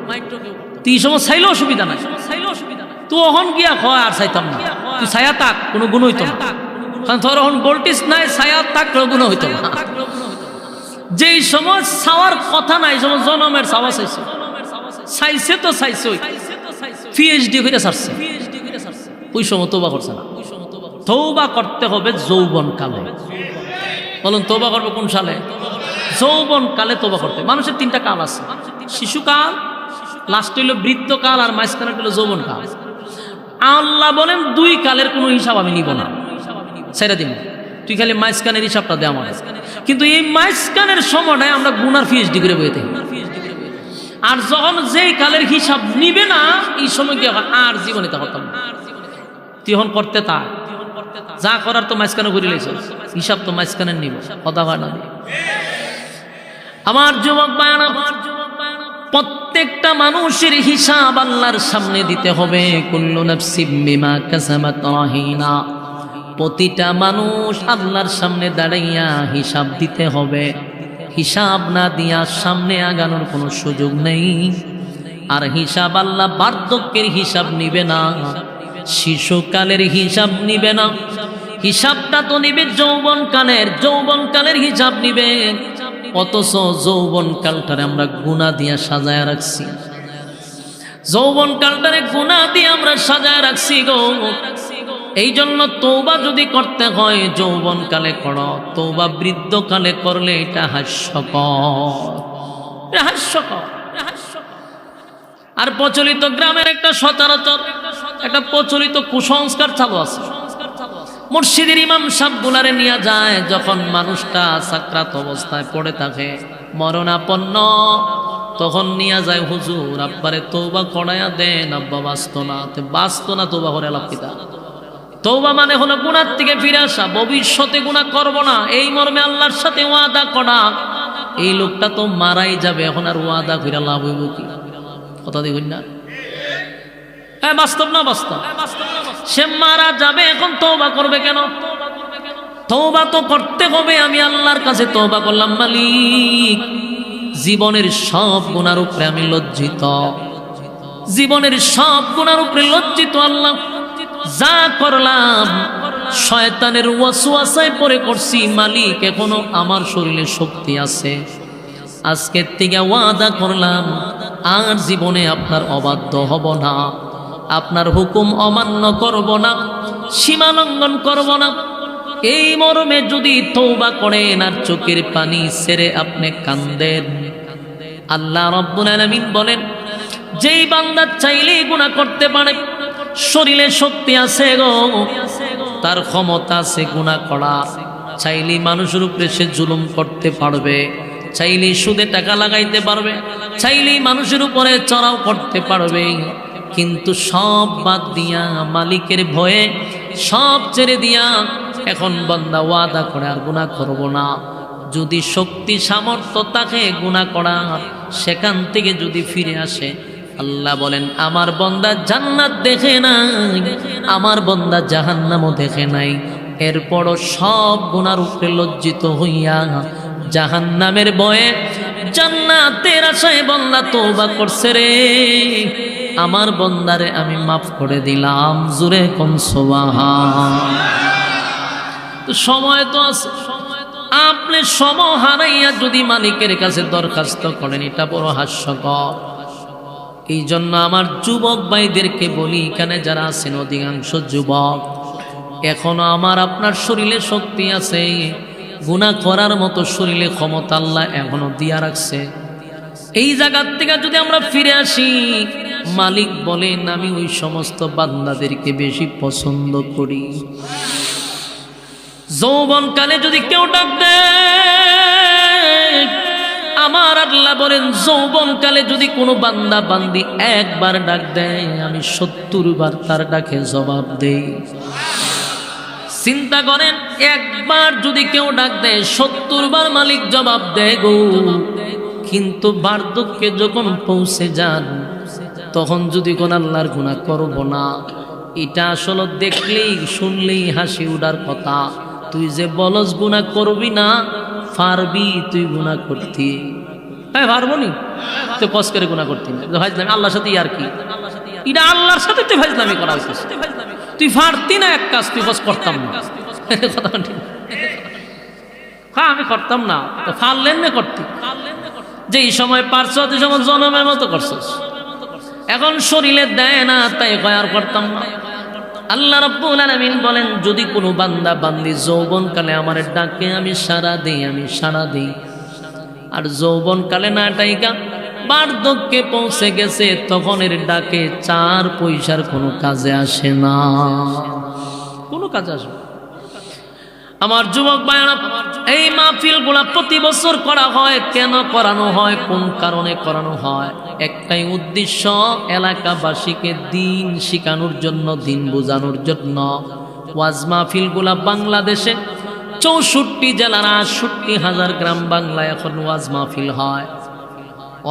Speaker 1: তুই এই সময় চাইলেও অসুবিধা নাই, তুই অহন গিয়া হয় আর চাইতাম না, তুই ছায়া তাক কোনো গুণ হইতো না, কারণ তোর এখন ভোল্টেজ নাই, ছায়া তাক কোনো গুণ হইতো না। যেই সময় চাওয়ার কথা নাই, এই সময় জনমের চাওয়া চাইছে, চাইছে তো চাইছে, পিএইচডি করে ছাড়ছে, ওই সময় তওবা করছে না। তওবা করতে হবে যৌবন কালে। বলুন তওবা করবে কোন সালে? যৌবন কালে তওবা করতে। মানুষের তিনটা কাল আছে, শিশুকাল, লাস্ট হইল বৃদ্ধকাল, আর মাঝখানে হইল যৌবন কাল। আল্লাহ বলেন দুই কালের কোনো হিসাব আমি নিব না, ছেড়ে দিন, তুই খালি মাঝখানের হিসাবটা দে আমার। কিন্তু এই মাঝখানের সময়টায় আমরা গুনার পিএইচডি করে বইতে, আর যখন যেই কালের হিসাব নিবে না এই সময় কি আর জীবনে তা করতাম না, তুই এখন করতে তা যা করার তো মাঝখানে করে লেছ, হিসাব তো মাঝখানে নিব, কথা হয় না। আমার যুবক ভাইরা, প্রত্যেকটা মানুষের হিসাব আল্লাহর সামনে দিতে হবে। কুল্লু নাফসিম বিমা কাসাবাত রাহিনা, প্রতিটা মানুষ আল্লাহর সামনে দাঁড়াইয়া হিসাব দিতে হবে। হিসাব না দিয়া সামনে আগানোর কোনো সুযোগ নেই। আর হিসাব আল্লাহ বার্ধক্যের হিসাব নিবে না, শিশুকালের হিসাব নিবে না, হিসাবটা তো নিবে যৌবনকালের, যৌবনকালের হিসাব নিবে। অথচ যৌবনকালটারে আমরা গুনাহ দিয়া সাজায় রাখছি, যৌবনকালটারে গুনাহ দিয়ে আমরা সাজায় রাখছি গো। এই জন্য তওবা যদি করতে হয় যৌবনকালে করো, তওবা বৃদ্ধকালে করলে এটা হাস্যকর, হাস্যকর। আর প্রচলিত গ্রামের একটা সচরাচর একটা প্রচলিত কুসংস্কার চালু আছে, মুর্শিদের ইমাম সাহেবগুলারে নিয়ে যায়, যখন মানুষটা সাকরাত অবস্থায় পড়ে থাকে, মরণাপন্ন, তখন নিয়ে যায়, হুজুর আব্বারে তওবা করায়া দেন, আব্বা বাঁচত না, তওবা করে লাভ কিতা? তওবা মানে হলো গুনাহ থেকে ফিরে আসা, ভবিষ্যতে গুনাহ করব না, এই মর্মে আল্লাহর সাথে ওয়াদা করা। এই লোকটা তো মারাই যাবে, এখন আর ওয়াদা করে লাভ হইব কি? কথা দেখুন না, হ্যাঁ বাস্তব না বাস্তব? সে মারা যাবে, এখন তওবা করবে কেন? তওবা তো করতে হবে। আমি আল্লাহর কাছে তওবা করলাম, মালিক জীবনের সব গুনার উপরে আমি লজ্জিত, জীবনের সব গুনার উপরে লজ্জিত। আল্লাহ যা করলাম শয়তানের ওয়াসওয়াসায় পড়ে করছি, মালিক এখনো আমার শরীরে শক্তি আছে, আজকের থেকে ওয়াদা করলাম আর জীবনে আপনার অবাধ্য হব না, আপনার হুকুম অমান্য করব না, সীমা লঙ্ঘন করব না। এই মর্মে যদি তওবা করেন আর চোখের পানি ছেড়ে আপনি কান্দেন, আল্লাহ রাব্বুল আলামিন বলেন, যেই বান্দা চাইলেই গুনাহ করতে পারে, শরীরে শক্তি আছে গো, তার ক্ষমতা আছে গুনাহ করা, চাইলেই মানুষের উপরে সে জুলুম করতে পারবে, চাইলেই সুদে টাকা লাগাইতে পারবে, চাইলেই মানুষের উপরে চড়াও করতে পারবে। কিন্তু সব বাদ দিয়া, মালিকের ভয়ে সব ছেড়ে দিয়া এখন বান্দা ওয়াদা করে আর গুনাহ করব না। যদি শক্তি সামর্থ্য থাকে গুনাহ করার, সেখান থেকে যদি ফিরে আসে, আল্লাহ বলেন আমার বান্দা জান্নাত দেখে নাই, আমার বান্দা জাহান্নামও দেখে নাই, এরপরও সব গুনার উপরে লজ্জিত হইয়া জাহান্নামের ভয়ে জান্নাতের আশায় বান্দা তওবা করছে রে, আমার বান্দারে আমি মাফ করে দিলাম, জোরে কোন সুবহান। তো সময় তো আছে, আপনি সময় হারাইয়া যদি মালিকের কাছে দরখাস্ত করেন, এটা বড় হাস্যকর। এই জন্য আমার যুবক ভাইদেরকে বলি, এখানে যারা আছেন অধিকাংশ যুবক, এখনো আমার আপনার শরীরে শক্তি আছে, গুনাহ করার মতো শরীরে ক্ষমতা আল্লাহ এখনো দিয়া রাখছে। এই জায়গার থেকে যদি আমরা ফিরে আসি, মালিক বলেন আমি ওই সমস্ত বান্দাদেরকে বেশি পছন্দ করি। যৌবনকালে যদি কেউ ডাক দেয়, আমার আল্লাহ বলেন যৌবনকালে যদি কোনো বান্দা বান্দি একবার ডাক দেয়, আমি ৭০ বার তার ডাকে জবাব দেই। চিন্তা করেন, একবার যদি কেউ ডাক দেয় ৭০ বার মালিক জবাব দেয় গো। কিন্তু বার্ধক্যে যখন পৌঁছে যান, তখন যদি কোন আল্লাহর গুনাহ করব না, এটা আসলে দেখলেই শুনলেই হাসি উঠার কথা। তুই যে বলস গুনাহ করবি না, পারবি তুই গুনাহ করতে, হ্যাঁ পারবো নি তো কস করে গুণা করতি না ভাইজলামি আল্লাহর সাথে আর কি এটা আল্লাহর সাথে তুই ভাইজলামি করা হয়েছিস তুই পারতি না এক কাজ তুই বস করতাম না কথা ঠিক হ্যাঁ আমি করতাম না তো পারলেন না করতি যে এই সময় পারছ তুই সময় জনমের মতো করছিস এখন শরীরে দেয় না তাই কয় আর করতাম না আল্লাহ রাব্বুল আলামিন বলেন যদি কোনো বান্দা বান্দি যৌবনকালে আমার ডাকে আমি সাড়া দেই আর যৌবনকালে না ডাইকা বার্ধক্যে পৌঁছে গেছে তখন এর ডাকে 4 পয়সার কোনো কাজে আসে না কোনো কাজে আসে না। আমার যুবক ভাইরা এই মাহফিলগুলা প্রতি বছর করা হয় কেন করানো হয় কোন কারণে করানো হয় একটাই উদ্দেশ্য এলাকাবাসীকে দিন শিখানোর জন্য দিন বোঝানোর জন্য ওয়াজ মাহফিলগুলা বাংলাদেশে 64 জেলার 68,000 গ্রাম বাংলায় এখন ওয়াজ মাহফিল হয়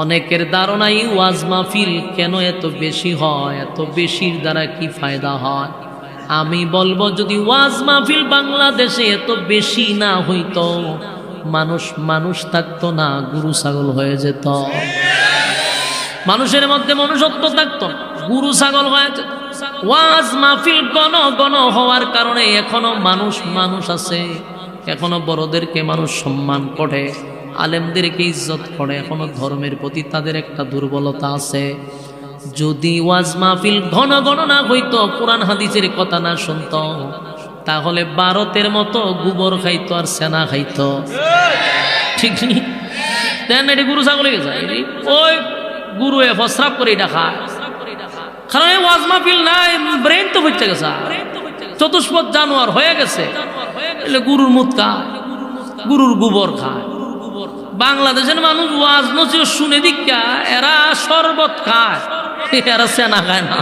Speaker 1: অনেকের ধারণা এই ওয়াজ মাহফিল কেন এত বেশি হয় এত বেশির দ্বারা কি ফায়দা হয় আমি বলবো যদি ওয়াজ মাহফিল বাংলাদেশে এত বেশি না হইতো মানুষ থাকতো না গরু ছাগল হয়ে যেত মানুষের মধ্যে মনুষ্যত্ব থাকতো গরু ছাগল হয়ে যেত ওয়াজ মাহফিল গণ হওয়ার কারণে এখনো মানুষ আছে এখনো বড়দেরকে মানুষ সম্মান করে আলেমদেরকে ইজ্জত করে এখনো ধর্মের প্রতি তাদের একটা দুর্বলতা আছে যদি ওয়াজ মাহফিল ঘন না হইতো কোরআন হাদিসের কথা না শুনতো তাহলে ভারতের মতো গোবর খাইতো আর সেনা খাইতো ঠিক নেই দেন এটি গরু ছাগলে গেছে ওই গুরু প্রস্রাব করে এটা খায় কারণ ওয়াজ মাহফিল নাই ব্রেন তো বুঝতে গেছে চতুষ্পদ জানোয়ার হয়ে গেছে গুরুর মুত খায় গুরুর গোবর খায় বাংলাদেশের মানুষ ওয়াজ নসিও শুনে দীক্ষা এরা শরবত খায় এরা সেনা খায় না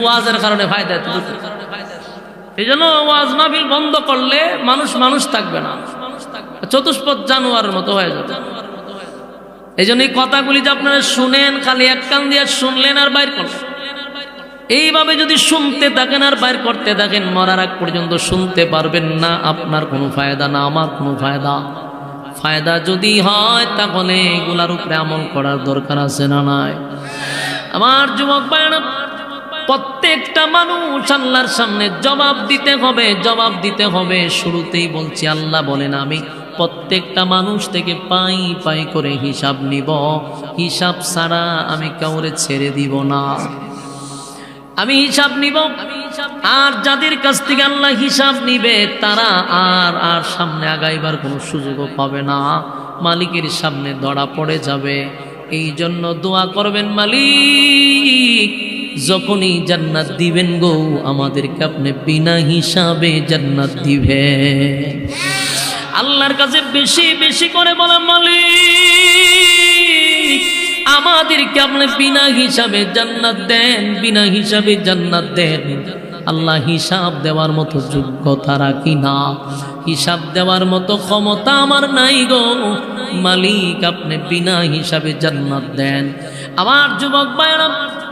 Speaker 1: ওয়াজের কারণে ফায়দা এই জন্য ওয়াজ মাহফিল বন্ধ করলে মানুষ থাকবে না চতুষ্পদ জানোয়ারের মতো হয়ে যাবে এই জন্য এই কথাগুলি যে আপনারা শুনেন খালি এক কান দিয়ে শুনলেন আর বাইর করলেন এইভাবে যদি শুনতে থাকেন আর বাইর করতে থাকেন মরার আগ পর্যন্ত শুনতে পারবেন না আপনার কোনো ফায়দা না আমার কোনো ফায়দা যদি হয় তাহলে এগুলার উপরে আমল করার দরকার আছে না নাই আমার যুবক ভাইরা প্রত্যেকটা মানুষ আল্লাহর সামনে জবাব দিতে হবে শুরুতেই বলছি আল্লাহ বলেন আমি প্রত্যেকটা মানুষ থেকে পাই করে হিসাব নিব হিসাব ছাড়া আমি কাউরে ছেড়ে দিব না আমি হিসাব নিব আর যাদের কাছ থেকে আল্লাহ হিসাব নিবে তারা আর সামনে আগাইবার কোনো সুযোগও পাবে না মালিকের সামনে ধরা পড়ে যাবে এই জন্য দোয়া করবেন মালিক যখনই জান্নাত দিবেন গো আমাদেরকে আপনি বিনা হিসাবে জান্নাত দিবেন আল্লাহর কাছে বেশি করে বলা মালিক আমাদেরকে আপনি বিনা হিসাবে জান্নাত দেন আল্লাহ হিসাব দেওয়ার মতো যোগ্যতা রাখি না হিসাব দেওয়ার মতো ক্ষমতা আমার নাই গো মালিক আপনি বিনা হিসাবে জান্নাত দেন আমার যুবক ভাইরা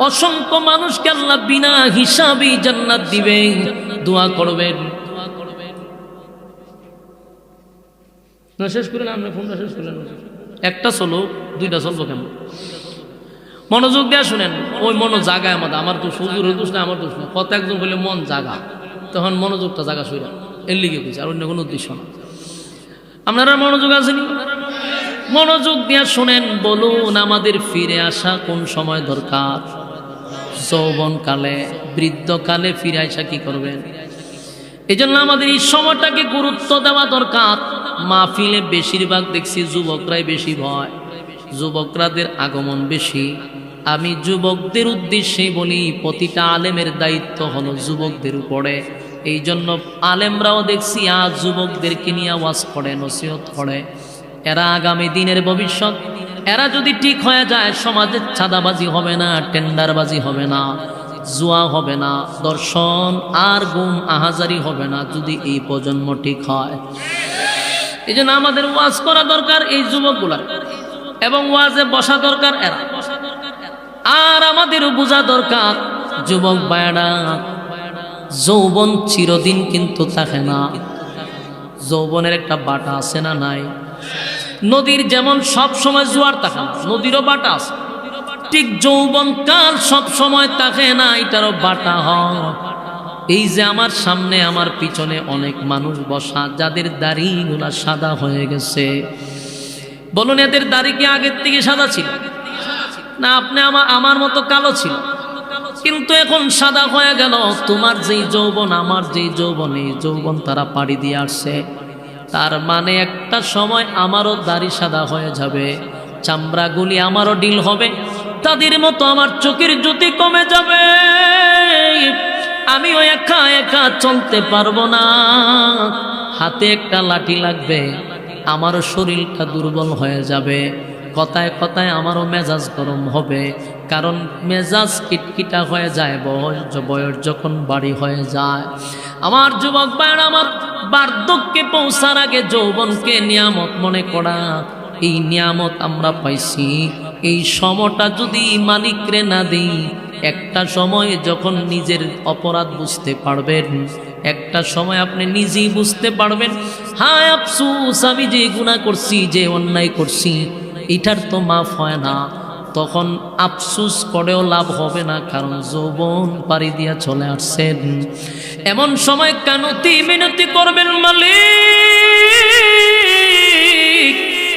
Speaker 1: অসংখ্য মানুষকে আল্লাহ বিনা হিসাবে জান্নাত দিবে দোয়া করবেন না শেষ করেন আপনি ফোনটা শেষ করলেন একটা চলো দুইটা চলবো কেমন মনোযোগ দেওয়া শুনেন ওই মনো জাগায় আমার তো সুজুর দোষ না আমার দোষ না কত একজন বললে মন জাগা তখন মনোযোগটা জাগা শুনে এর লিগে কইছে আর অন্য কোনো উদ্দেশ্য না আপনারা মনোযোগ আসেনি মনোযোগ দিয়া শুনেন বলুন আমাদের ফিরে আসা কোন সময় দরকার যৌবনকালে বৃদ্ধকালে ফিরে আসা কি করবেন এই জন্য আমাদের এই সময়টাকে গুরুত্ব দেওয়া দরকার মাহফিলে বেশিরভাগ দেখছি যুবকরাই বেশি ভয় যুবকরাদের আগমন বেশি আমি যুবকদের উদ্দেশ্যে বলি প্রতিটা আলেমের দায়িত্ব হলো যুবকদের উপরে এই জন্য আলেমরাও দেখছি আজ যুবকদেরকে নিয়ে ওয়াজ করে নসিহত করে এরা আগামী দিনের ভবিষ্যৎ এরা যদি ঠিক হয়ে যায় সমাজের চাঁদাবাজি হবে না টেন্ডারবাজি হবে না জুয়া হবে না দর্শন আর গুম আহাজারি হবে না যদি এই প্রজন্ম ঠিক হয় এই জন্য আমাদের ওয়াজ করা দরকার এই যুবকগুলার এবং ওয়াজে বসা দরকার এরা আর আমাদেরও বোঝা দরকার যুবক ভাইরা যৌবন চিরদিন কিন্তু থাকে না যৌবনের একটা বাটা আছে না নাই নদীর যেমন সব সময় জোয়ার থাকে না, নদীরও বাটা আছে, ঠিক যৌবন কাল সব সময় থাকে না, এটারও বাটা হয়। এই যে আমার সামনে আমার পিছনে অনেক মানুষ বসা, যাদের দাড়িগুলা সাদা হয়ে গেছে, বলুন এদের দাড়ি কি আগের থেকে সাদা ছিল না আপনি আমার মতো কালো ছিল, কিন্তু এখন সাদা হয়ে গেল। তোমার যেই যৌবন আমার যেই যৌবন, এই যৌবন তারা পাড়ি দিয়ে আসছে, তার মানে একটা সময় আমারও দাড়ি সাদা হয়ে যাবে, চামড়াগুলি আমারও ডিল হবে, তাদের মতো আমার চোখের জ্যোতি কমে যাবে, আমিও একা একা চলতে পারবো না, হাতে একটা লাঠি লাগবে, আমারও শরীরটা দুর্বল হয়ে যাবে, কথায় কথায় আমারও মেজাজ গরম হবে, কারণ মেজাজ কিটকিটা হয়ে যায় বয়স যখন বাড়ি হয়ে যায়। আমার যুবক ভাইরা, আমার বার্ধক্যে পৌঁছার আগে যৌবনকে নিয়ামত মনে করা, এই নিয়ামত আমরা পাইছি, এই সময়টা যদি মালিকরে না দিই, একটা সময় যখন নিজের অপরাধ বুঝতে পারবেন, একটা সময় আপনি নিজেই বুঝতে পারবেন, হায় আফসোস আমি যে গুনাহ করছি, যে অন্যায় করছি, এটার তো মাফ হয় না, তখন আফসোস করেও লাভ হবে না, কারণ যৌবন পাড়ি দিয়া চলে আসছেন। এমন সময় কানতি মিনতি করবেন, মালিক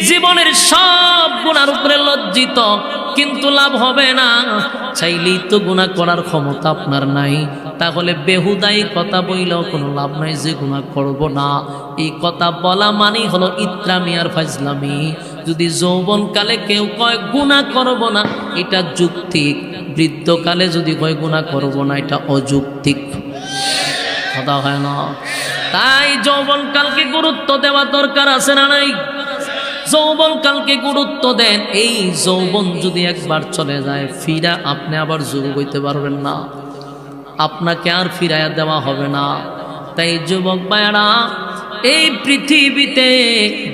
Speaker 1: জীবনের সব গুনার উপরে লজ্জিত, কিন্তু লাভ হবে না, চাইলেই তো গুনাহ করার ক্ষমতা আপনার নাই, তাহলে বেহুদাই কথা বইলেও কোনো লাভ নাই যে গুনাহ করব না। এই কথা বলা মানেই হলো ইত্রামি আর ফাজলামি। যদি যৌবনকালে কেউ কয় গুনাহ করব না, এটা যুক্তিক, বৃদ্ধকালে যদি কয় গুনাহ করব না, এটা অযৌক্তিক কথা হয় না। তাই যৌবনকালকে গুরুত্ব দেওয়া দরকার আছে না নাই? যৌবনকালকে গুরুত্ব দেন। এই যৌবন যদি একবার চলে যায়, ফিরা আপনি আবার যুবক হইতে পারবেন না, আপনাকে আর ফিরাইয়া দেওয়া হবে না। তাই যুবক ভাইরা, এই পৃথিবীতে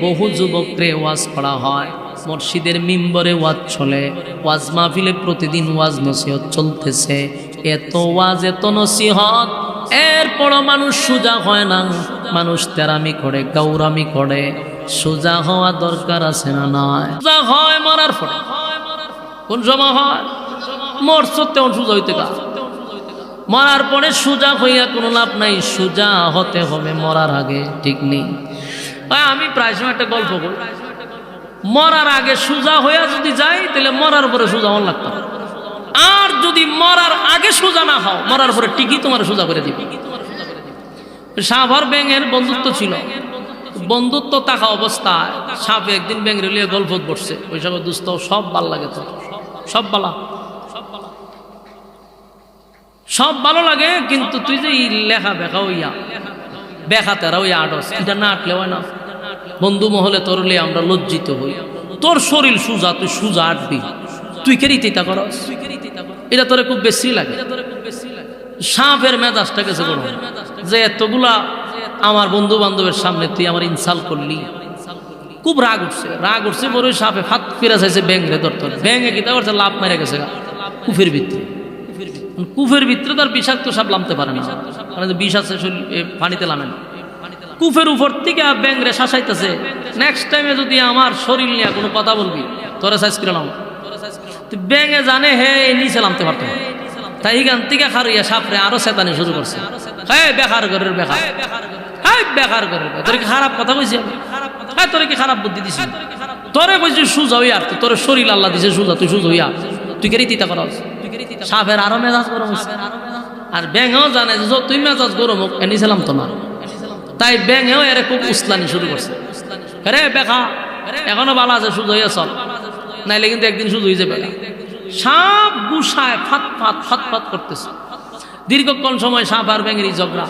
Speaker 1: বহু যুবকরে ওয়াজ করা হয়, মসজিদের মিম্বরে ওয়াজ চলে, ওয়াজ মাহফিলে প্রতিদিন ওয়াজ নসিহত চলতেছে, এত ওয়াজ এত নসিহত, এরপরও মানুষ সোজা হয় না, মানুষ তেরামি করে, গৌরামি করে। সোজা হওয়া দরকার আছে না নাই? সোজা হয় মরার পরে। কোন সময় হয়? মরছ তেমন সোজা হইতে গা, মরার পরে সোজা হইয়া কোনো লাভ নাই, সোজা হতে হবে মরার আগে, ঠিক নেই? আমি প্রায় সময় একটা গল্প করি, মরার আগে সোজা হইয়া যদি যাই, তাহলে মরার পরে সোজা হওয়ার লাগতো, আর যদি মরার আগে সোজা না হও, মরার পরে ঠিকই তোমার সোজা করে দিবে। সাভার ব্যাঙের বন্ধুত্ব ছিল, বন্ধুত্ব থাকা অবস্থায় সাপ একদিন ব্যাঙের লিয়ে গল্প করছে, ওই সব দুস্থ সব ভাল লাগে, তো সব বালা, সব ভালো লাগে, কিন্তু তুই যে লেখা বেখা হইয়া বেখাতেরা ওই আটস, এটা না আটলে হয় না। বন্ধু মহলে তোর লিয়ে আমরা লজ্জিত হই, তোর শরীর সুজা, তুই সুজা আটবি, তুই কেরিতে তা করস, এটা তোরে খুব বেশি লাগে। সাপের মেজাজটা গেছে গরম, যে এতগুলা আমার বন্ধু বান্ধবের সামনে তুই আমার ইনসাল করলি, খুব রাগ উঠছে বড়। সাপে ফাত ফিরা চাইছে ব্যাঙরে ধরতে, ব্যাঙে কি করছে, লাভ মেরে গেছে কুফের ভিতরে। কুফের ভিতরে তার বিষাক্ত সাপ নামতে পারে না, মানে বিষ আছে পানিতে নামে না। কুফের উপর থেকে ব্যাঙরে শাসাইতেছে, নেক্সট টাইমে যদি আমার শরীর নিয়ে কোনো কথা বলবি, তোরা সাইজ করে নাও। ব্যাঙে জানে হে নিচে নামতে পারতো না, তাই গান থেকে খারুইয়া সাপরে আরো চেতানি শুরু করছে, হ্যাঁ বেকার ঘরের বেকার, হ্যাঁ বেকার ঘরের, তোর কি খারাপ কথা কইছি? হ্যাঁ তোর কি খারাপ বুদ্ধি দিছি? তোরে কইছি সুজা হইয়া, তোর শরীর আল্লাহ দিছে সুজা, তুই সুজা হইয়া তুই কে রীতিটা কর। সাপের আরো মেজাজ গরম হয়েছে, আর ব্যাঙেও জানে যে তুই মেজাজ গরম হোক এনেছিলাম তো না, তাই ব্যাঙেও এর খুব উস্তানি শুরু করছে, রে বেখা এখনো ভালো আছে, সুজা হইয়া চল, নাইলে কিন্তু একদিন সুজা হয়ে যাবে। সাপ গুসায় ফাত ফাত ফাত ফাত করতেছে, দীর্ঘক্ষণ সময় সাপ আর ব্যাঙেরই ঝগড়া,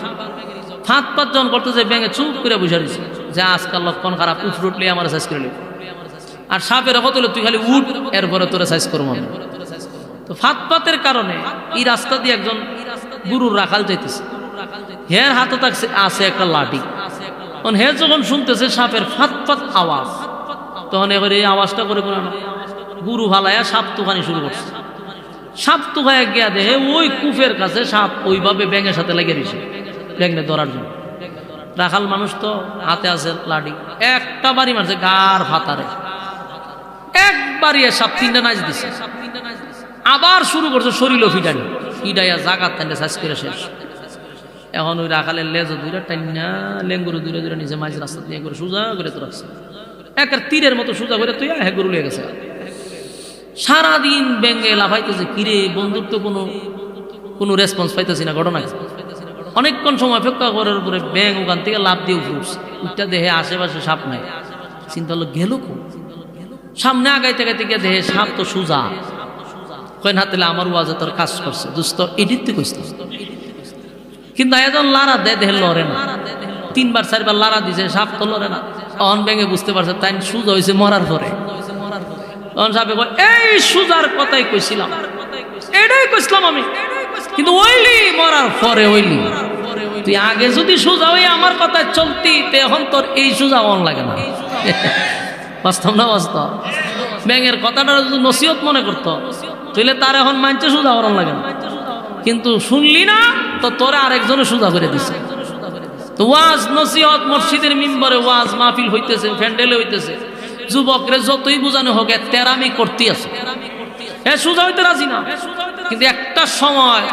Speaker 1: ফাত ফাত যখন করতেছে, ব্যাঙে চুপ করে বসে রয়েছে, যে আজকাল লক্ষণ খারাপ, উঠ উঠলে আমার সাইজ করে নেব। আর সাপের কত তুই খালি উঠ, এরপরে তোরা সাইজ করবো। তো ফাত ফাতের কারণে এই রাস্তা দিয়ে একজন গুরুর রাখাল যাইতেছে, হের হাতে আছে একটা লাঠি, হে যখন শুনতেছে সাপের ফাত ফাত আওয়াজ, তখন এবার এই আওয়াজটা করে কোন গুরু ভালাইয়া সাপ তুখানি শুরু করছে। সাপ তুখায় গিয়া দেখে ওই কুফের কাছে সাপ ওইভাবে ব্যাঙের সাথে লেগে রয়েছে, ব্যাঙে ধরার জন্য। রাখাল মানুষ তো, হাতে আছে লাঠি, একটা বাড়ি মারছে গার ফাতারে, একবারই সাপ 3টা নাচ দিছে, আবার শুরু করছে শরীর ফিডানি, ফিডাইয়া জাগাত টাইনে সাজ করে শেষ। এখন ওই রাখালের লেজ দুইটা টাইনা লেঙ্গুরু দূরে দূরে নিচে মাঝ রাস্তা দিয়ে করে সোজা করে তো রাখছে, একের তীরের মতো সোজা করে তুই হ্যাঁ গরু লেগে গেছে। সারাদিন ব্যাঙ্গে লাফাইতেছে, কিরে বন্ধুর তো কোনো রেসপন্স পাইতেছি না ঘটনা। অনেকক্ষণ সময় অপেক্ষা করার পরে ব্যাং ওখান থেকে লাভ দিয়ে উঠছে, উঠটা দেহে আশেপাশে সাপ নাই, চিন্তা হলো গেল খুব সামনে আগাইতে গাইতে গিয়ে দেহে সাপ তো সোজা, কয়েন হাতে আমার ওয়াজে তোর কাজ করছে দোস্ত এডিট কইস, কিন্তু এখন লারা দেয় দেহে লড়ে না, 3বার 4বার লারা দিছে সাপ তো লড়ে না। অন ব্যাঙে বুঝতে পারছে তাই সোজা হয়েছে মরার পরে। তখন সাপে কয় এই সোজার কথাই কইছিলাম, এটাই কইছিলাম আমি, কিন্তু ওইলি মরার পরে ওইলি, তুই আগে যদি সোজা হয়ে আমার কথায় চলতি এখন তোর এই সোজা অন লাগে না। বাস্তব না বাস্তব? ব্যাঙের কথাটা যদি নসিহত মনে করতো তাহলে তার এখন মানছে সোজা অন লাগে না, কিন্তু শুনলি না তো তোরা আরেকজনে সোজা করে দিছে। তো ওয়াজ নসিহত মসজিদের মিম্বরে ওয়াজ মাহফিল হইতেছে, প্যান্ডেলে হইতেছে, যুবকরে যতই বোঝানো হোক তেরামি করতে আছে, হ্যাঁ সোজা হইতে রাজি না, কিন্তু একটা সময়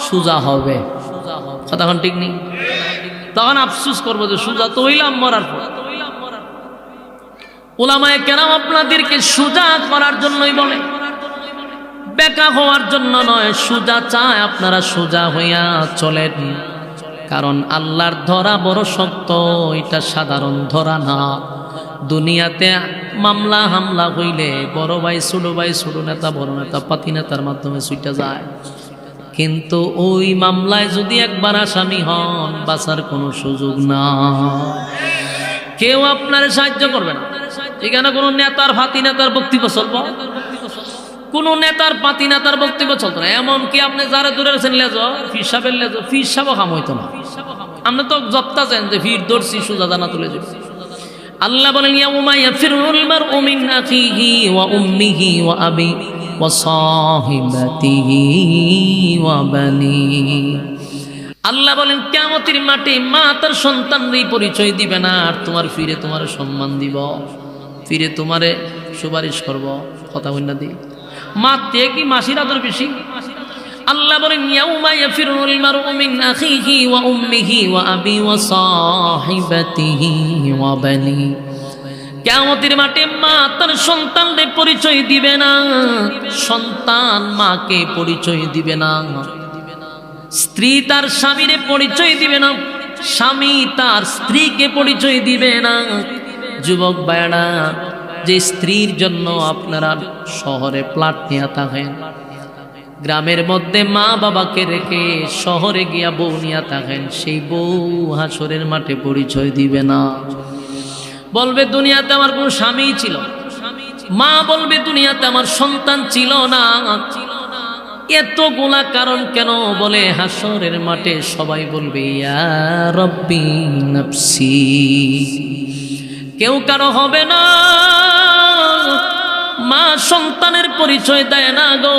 Speaker 1: সোজা হবে, তখন ঠিক নেই, তখন আফসুস করবো যে সোজা তো হইলাম মরার পর। উলামায়ে কেরাম আপনাদেরকে সোজা করার জন্যই বলে, বেকা হওয়ার জন্য নয়, সোজা চায় আপনারা সোজা হইয়া চলেন, কারণ আল্লাহর ধরা বড় শক্ত, এটা সাধারণ ধরা না। দুনিয়াতে মামলা হামলা হইলে বড় ভাই ছোট নেতা বড় নেতা পাতি নেতার মাধ্যমে ছুটে যায়, কিন্তু ওই মামলায় যদি একবার আসামি হন বাঁচার কোনো সুযোগ না, কেউ আপনার সাহায্য করবে না। এখানে কোনো নেতার ফাতি নেতার বক্তব্য চলবো, কোন নেতার পাতি নেতার বক্তব্য চলতো না। এমনকি আপনি যারা দূরে আছেন লেজ ফির সাহেবের লেজ, ফির সাহেব কাম হইতো না। আপনি তো জপ্তা চান যে ফির দর্শি সুজা দানা তুলে যাবে। আল্লাহ বলেন ইয়াউমা ইয়াফিরুল মারউ মিন আখিহি ওয়া উম্মিহি ওয়া আবি ওয়া সাহিবাতিহি ওয়া বানি। আল্লাহ বলেন কিয়ামতের মাঠে মা তার সন্তানদের পরিচয় দিবে না, আর তোমার ফিরে তোমার সম্মান দিব, ফিরে তোমারে সুপারিশ করব। কথা বলনা দি মা তে কি মাসির আদর বেশি? আল্লাহ বলেন ইয়াউমা ইয়াফিরুল মারউ মিন আখিহি ওয়া উম্মিহি ওয়া আবি ওয়া সাহিবাতিহি ওয়া বানি। কিয়ামতের মাঠে মা তার সন্তানদের পরিচয় দিবে না, সন্তান মাকে পরিচয় দিবে না, স্ত্রী তার স্বামীরে পরিচয় দিবে না, স্বামী তার স্ত্রীকে পরিচয় দিবে না। যুবক ভাইরা, যে স্ত্রীর জন্য আপনারা শহরে প্লাট নিয়ে থাকেন, গ্রামের মধ্যে মা বাবাকে রেখে শহরে গিয়া বউ নিয়ে থাকেন, সেই বউ হাসরের মাঠে পরিচয় দিবে না, বলবে দুনিয়াতে আমার কোনো স্বামী ছিল, মা বলবে দুনিয়াতে আমার সন্তান ছিল না। এতগুলা কারণ কেন? বলে হাসরের মাঠে সবাই বলবে ইয়া রব্বি নাফসি, কেউ কারো হবে না। মা সন্তানের পরিচয় দেয় না গো,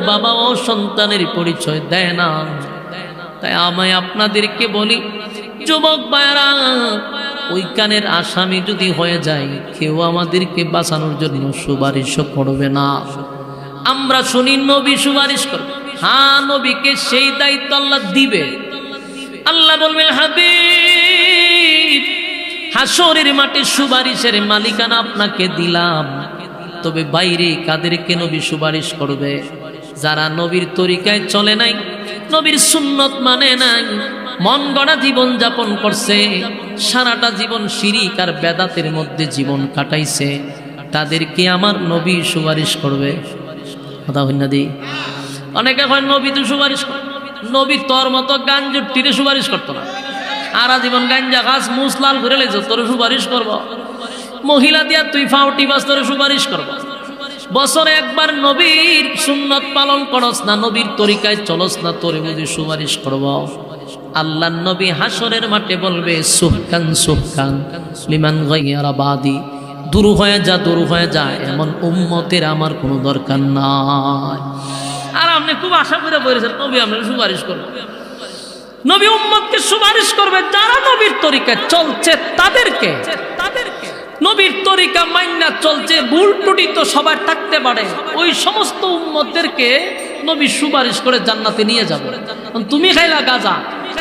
Speaker 1: বাবাও সন্তানের পরিচয় দেয় না। তাই আমি আপনাদেরকে বলি যুবক ভাইরা, ওই কানের আসামি যদি হয়ে যায়, কেউ আমাদেরকে বাঁচানোর জন্য সুপারিশও করবে না। আমরা শুনি নবী সুপারিশ করবে, হ্যাঁ নবীকে সেই দায়িত্ব আল্লাহ দিবে। আল্লাহ বলবেন হাবিব হাসরের মাঠে সুপারিশের মালিকানা আপনাকে দিলাম, তবে বাইরে কাদেরকে নবী সুপারিশ করবে? যারা নবীর তরিকায় চলে নাই, নবীর সুন্নত মানে নাই, মন গড়া জীবন যাপন করছে, সারাটা জীবন শিরিক আর বেদাতের মধ্যে জীবন কাটাইছে, তাদেরকে আমার নবী সুপারিশ করবে। কথা হইনা দি অনেকে হয় নবী তো সুপারিশ করে, নবী তোর মতো গাঞ্জুর তীরে সুপারিশ করতো না, আর জীবন গাঞ্জা খাস মুসলাল ঘুরে লেগেছে, তোর সুপারিশ করব। মহিলা দিয়া তুই ফাউটি বাস, তোর সুপারিশ করব। বছরে একবার নবীর সুন্নত পালন করস না, নবীর তরিকায় চলস না, তোরে বুঝি সুপারিশ করব। আল্লাহ নবী হাসরের মাঠে বলবে সুহকান সুহকান লিমান গায়রা বাদি, দূর হয়ে যা দূর হয়ে যা, এমন উম্মতের আমার কোনো দরকার নাই। আর আপনি খুব আশা করে বলেছেন নবী আপনার সুপারিশ করবে, নবী উম্মতকে সুপারিশ করবে যারা নবীর তরিকায় চলছে তাদেরকে, নবীর তরিকা মাইন্না চলছে, ভুল ত্রুটি তো সবার থাকতে পারে, ওই সমস্ত উম্মতদেরকে নবী সুপারিশ করে জান্নাতে নিয়ে যাবে। তুমি খাইলা গাজা,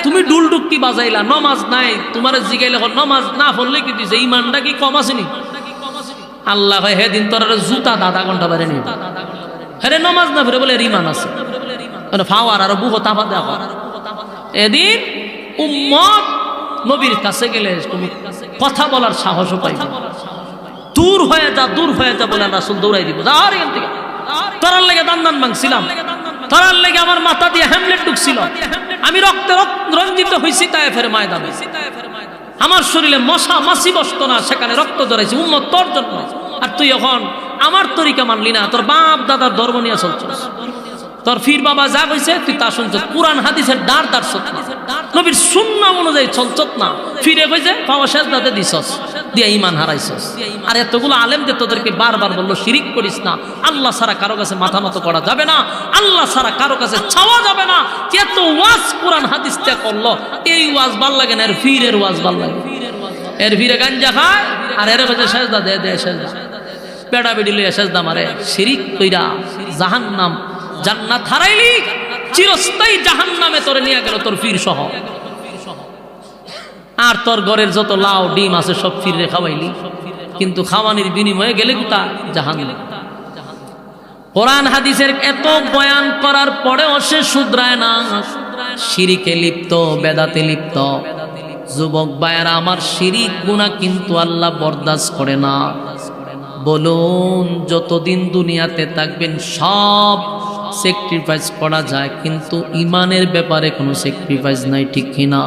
Speaker 1: তুমি ডুলডুক্কি বাজাইলা, নমাজ নাই, তোমার জিগাইলে নমাজ না পড়লে কি দিছে, ইমানটা কি কম আসেনি? আল্লাহ হয় হে দিন তোর জুতা আধা ঘন্টা বাইরে নিবে, হ্যাঁ নমাজ না ফিরে বলে ইমান আছে, ফাওয়ার আর বুকো তাপা দেওয়া। এদিন উম্মত নবীর কাছে গেলে তুমি কথা বলার সাহসও পাইবে, দূর হয়ে যা, দূর হয়ে যা বলে রাসূল দৌড়াই দিব, যা আর এখান থেকে, তোরার লেগে দান ভাঙছিলাম, তোরার লেগে আমার মাথা দিয়ে হ্যামলেট ঢুকছিল, আমি রক্তে রঞ্জিত হয়েছি তায়েফের ময়দানে, আমার শরীরে মশা মাছি বসতো না, সেখানে রক্ত জড়াইছি উম্মত তোর জন্য। আর তুই এখন আমার তরিকা মানলি না, তোর বাপ দাদার ধর্ম নিয়ে চলছিস, তোর ফির বাবা যা কইছে তুই তা শুনছ, কুরআন হাদিসের দাঁড় দাঁড়ছত না, নবীর সুন্নাহ অনুযায়ী চলছত না, ফিরে কইছে পাওয়া সেজদাতে দিছস, দিয়ে ঈমান হারাইছস। আর এতগুলো আলেমদের তোদেরকে বারবার বললো শিরিক করিস না, আল্লাহ ছাড়া কারো কাছে মাথা নত করা যাবে না, আল্লাহ ছাড়া কারো কাছে চাওয়া যাবে না। এত ওয়াজ কোরআন হাদিস তে করলো, এই ওয়াজ ভাল লাগে না, এর ফিরের ওয়াজ ভাল লাগে, এর ফিরে গাঞ্জা খায় আর এর কাছে সেজদা দে দে সেজদা, পেড়া বেড়ি লইয়া সেজদা মারে, শিরিক কইরা জাহান্নাম, জান্নাত হারাইলি, চিরস্থায়ী জাহান্নামে তোরে নিয়ে গেল তোর ফির সহ। আর তোর ঘরের যত লাউ ডিম আছে সব ফিরে খাওয়াইলি, কিন্তু খাওয়ানির বিনিময়ে গেলে কোথা? জাহান্নামে। কোরআন হাদিসের এত বয়ান করার পরেও সে শুধরায় না, শিরিকে লিপ্ত, বেদাতে লিপ্ত। যুবক ভাইয়েরা আমার, শিরিক গুনাহ কিন্তু আল্লাহ বরদাস্ত করে না। বলুন, যতদিন দুনিয়াতে থাকবেন সব স্যাক্রিফাইস করা যায়, কিন্তু ইমানের ব্যাপারে কোনো স্যাক্রিফাইস নাই, ঠিক কিনা?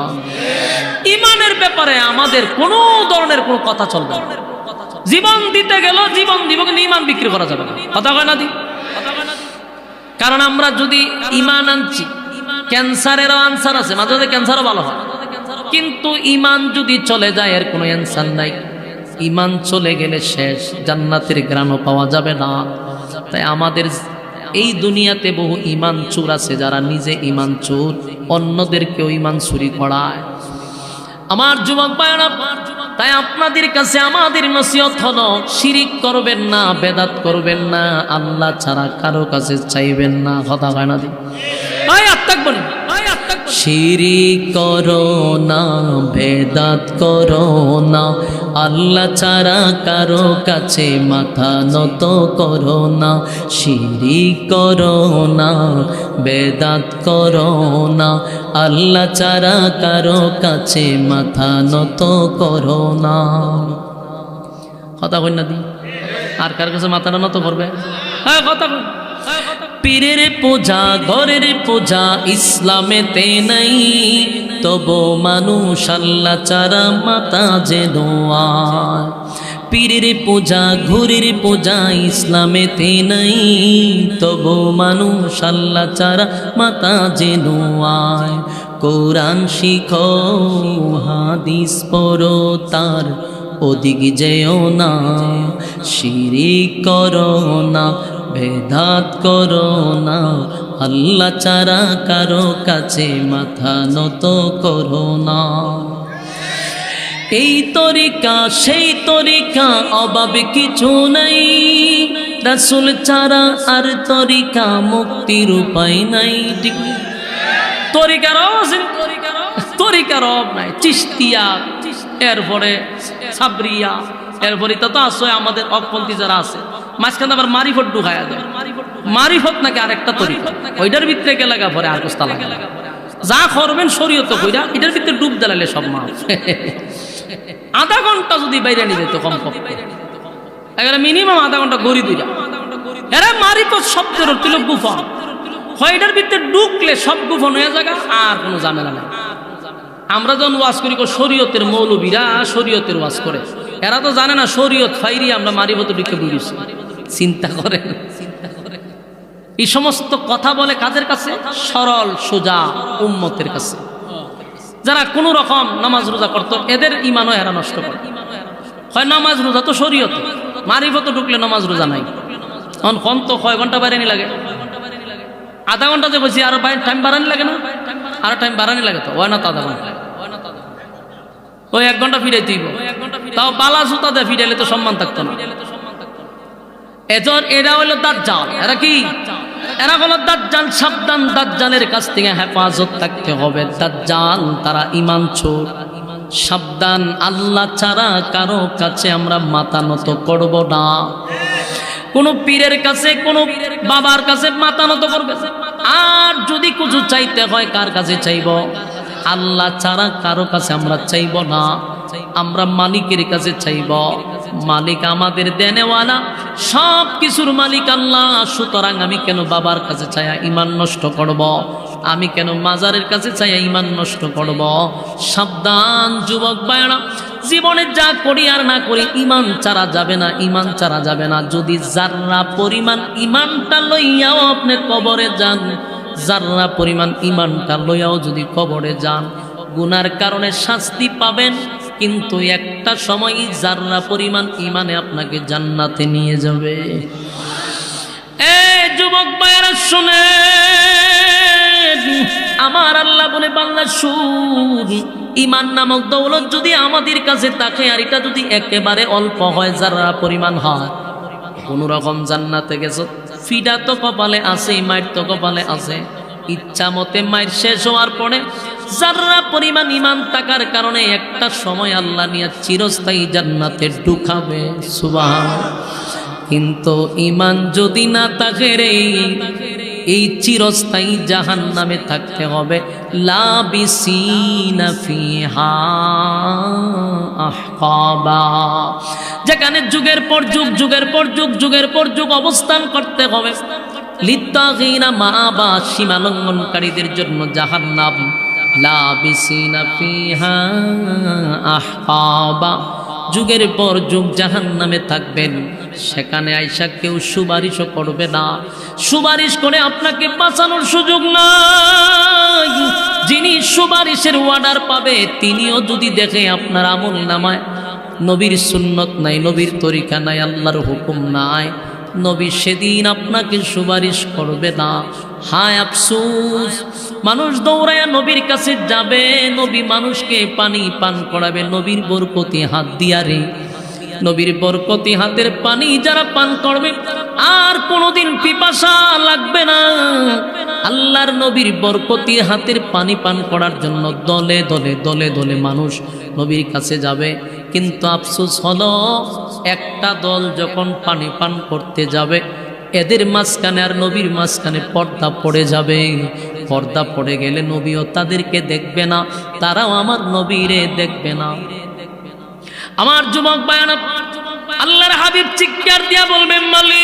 Speaker 1: ইমানের ব্যাপারে আমাদের কোনো ধরনের কোনো কথা চলবে না। জীবন দিতে গেল জীবন দিব, কিন্তু ইমান বিক্রি করা যাবে না, কথা কয় না দি? কারণ আমরা যদি ইমান আনছি, ক্যান্সারেরও আনসার আছে, মাঝে মাঝে ক্যান্সারও ভালো হয়, কিন্তু ইমান যদি চলে যায় এর কোনো অ্যান্সার নাই। ইমান চলে গেলে শেষ, জান্নাতের ঘ্রাণও পাওয়া যাবে না। তাই আমাদের এই দুনিয়াতে বহু ইমান চোর আছে, যারা নিজে ইমান চোর, অন্যদেরকেও ইমান চুরি করায়। আমার যুবক ভাইরা, তাই আপনাদের কাছে আমাদের নসিহত হলো, শিরিক করবেন না, বেদাত করবেন না, আল্লাহ ছাড়া কারো কাছে চাইবেন না, কথা হয় না দি? শিরিক করো না, বেদাত করো না, আল্লাহ ছাড়া কারো কাছে মাথা নত করো না। শিরিক করো না, বেদাত করো না, আল্লাহ ছাড়া কারো কাছে মাথা নত করো না। কথা কই না দি? আর কার কাছে মাথাটা নত করবে? হ্যাঁ, কথা কই। পীরের পূজা, ঘরের পূজা ইসলামেতে নাই, তবু মানুষ আল্লাহ ছাড়া মাথা যে নোয়ায়। পীরের পূজা, ঘরের পূজা ইসলামেতে নাই, তবু মানুষ আল্লাহ ছাড়া মাথা যে নোয়ায়। কোরআন শিখো, হাদিস পড়ো, তার ওদিক যেও না। শিরিক করো না, বেদাত করো না, আল্লাহ ছাড়া কারো কাছে মাথা নত করো না। এই তরিকা সেই তরিকা, অভাবে কিছু নাই, রাসূল ছাড়া আর তরিকা, মুক্তির উপায় নাই। ঠিক তরিকার তরিকার অভাব নাই। চিশতিয়া, এরপরে সাবরিয়া, এরপরে তো আছে আমাদের অপপন্থী যারা আছে, মাঝখানে আবার মারিফত ঢুকায়া দেয়। মারিফত নাকি আরেকটা তরিকা, ওইটার ভিতরে গেলে পরে আর কোস্তা লাগে, যা করবেন শরীয়ত কইরা এটার ভিতরে ডুব দিলালে সব মা। আধা ঘন্টা যদি বাইরে নিয়ে যেত কম কম, এখানে মিনিমাম আধা ঘন্টা গড়ি দিলা। এরা মারিফত শব্দের অর্থ হলো গুফা, এটার ভিতরে ঢুকলে সব গুফন হয়ে যাবে, আর কোনো ঝামেলা নেই। আমরা যখন ওয়াজ করি, শরীয়তের মৌলবীরা শরীয়তের ওয়াজ করে, এরা তো জানে না শরীয়ত ফাইরি আমরা মারিফত ঢুকে বুঝেছি। চিন্তা করেন, এই সমস্ত কথা বলে কাদের কাছে? সরল সোজা উম্মতের কাছে, যারা কোনো রকম নামাজ রোজা করতো, এদের ইমানও এরা নষ্ট করে। হয় নামাজ রোজা তো শরীয়ত, মারিফত ঢুকলে নামাজ রোজা নাই। এখন কম তো কয় ঘন্টা বাড়ানি লাগে? আধা ঘন্টা যে বলছি, আর টাইম বাড়ানি লাগে না? আর টাইম বাড়ানি লাগে তো, হয় না তো আধা ঘন্টা? ওই 1 ঘন্টা ফিরাইতে হইব, তাও বালা জুতাতে ফিরাইলে তো সম্মান থাকতো না। এরা হলো দাজ্জাল। এরা কি? এরা হলো দাজ্জাল। সাবধান, দাজ্জালের কাছ থেকে হেফাজত থাকতে হবে। দাজ্জাল তারা ঈমান চোর। সাবধান, আল্লাহ ছাড়া কারো কাছে আমরা মাথা নত করব না। কোনো পীরের কাছে, কোনো বাবার কাছে মাথা নত করবে। আর যদি কিছু চাইতে হয় কার কাছে চাইব? আল্লাহ ছাড়া কারো কাছে আমরা চাইব না। আমরা মালিকের কাছে চাইব। মালিক আমাদের দেনেওয়ালা, সব কিছুর মালিক আল্লাহ। সুতরাং আমি কেন বাবার কাছে চাইয়া ঈমান নষ্ট করব? আমি কেন মাজারের কাছে চাইয়া ঈমান নষ্ট করব? সাবধান যুবক ভাইরা, জীবনে যা করি আর না করি ঈমান ছাড়া যাবে না, ঈমান ছাড়া যাবে না। যদি যাররা পরিমাণ ঈমানটা লইয়াও আপনি কবরে যান, যাররা পরিমাণ ঈমানটা লইয়াও যদি কবরে যান, গুনার কারণে শাস্তি পাবেন, কিন্তু একটা সময় যাররা পরিমাণ ঈমানে আপনাকে জান্নাতে নিয়ে যাবে। এই যুবক ভাইরা শুনেন, আমার আল্লাহ বলে বান্দা শুন, ঈমান নামক দৌলত যদি আমাদের কাছে থাকে, আর এটা যদি একেবারে অল্প হয়, যাররা পরিমাণ হয়, কোন রকম জান্নাতে গেছো, ফিডা তো কপালে আছে, মাইর তো কপালে আছে। ইচ্ছা মতে মাইর শেষ হওয়ার পরে যাররা পরিমাণ ঈমান থাকার কারণে একটা সময় আল্লাহ নিয়ে চিরস্থায়ী জান্নাতে ঢুকাবে। সুবহানাল্লাহ। কিন্তু ঈমান যদি না থাকে রে, এই চিরস্থায়ী জাহান্নামে থাকতে হবে। লাবিসিনা ফিহা আহকাবা, যেখানে যুগের পর যুগ, যুগের পর যুগ, যুগের পর যুগ অবস্থান করতে হবে। লিত্তাগিনা মাআবা, সীমা লঙ্ঘনকারীদের জন্য জাহান্নাম। লাবিসিনা ফিহা আহকাবা, যুগের পর যুগ জাহান্নামে থাকবেন। সেখানে আইসা কেউ সুপারিশও করবে না, সুপারিশ করে আপনাকে বাঁচানোর সুযোগ নাই। যিনি সুপারিশের অর্ডার পাবে, তিনিও যদি দেখে আপনার আমল নামায় নবীর সুন্নত নাই, নবীর তরিকা নাই, আল্লাহর হুকুম নাই, নবী সেদিন আপনাকে সুপারিশ করবে না। হায় আফসোস, মানুষ দৌড়ায়া নবীর কাছে যাবে, নবী মানুষকে পানি পান করাবে নবীর বরকতি হাত দিয়া রে। নবীর বরকতি হাতের পানি যারা পান করবে আর কোনোদিন পিপাসা লাগবে না। আল্লাহর নবীর বরকতি হাতের পানি পান করার জন্য দলে দলে দলে দলে মানুষ নবীর কাছে যাবে। কিন্তু আফসোস হলো, একটা দল যখন পানি পান করতে যাবে, এদের মাঝখানে আর নবীর মাঝখানে পর্দা পড়ে যাবে। পর্দা পড়ে গেলে নবীও তাদেরকে দেখবে না, তারাও আমার নবীরে দেখবে না। আমার যুবক ভাইরা, আল্লাহর হাবিব চিৎকার দিয়া বলবেন, মালিক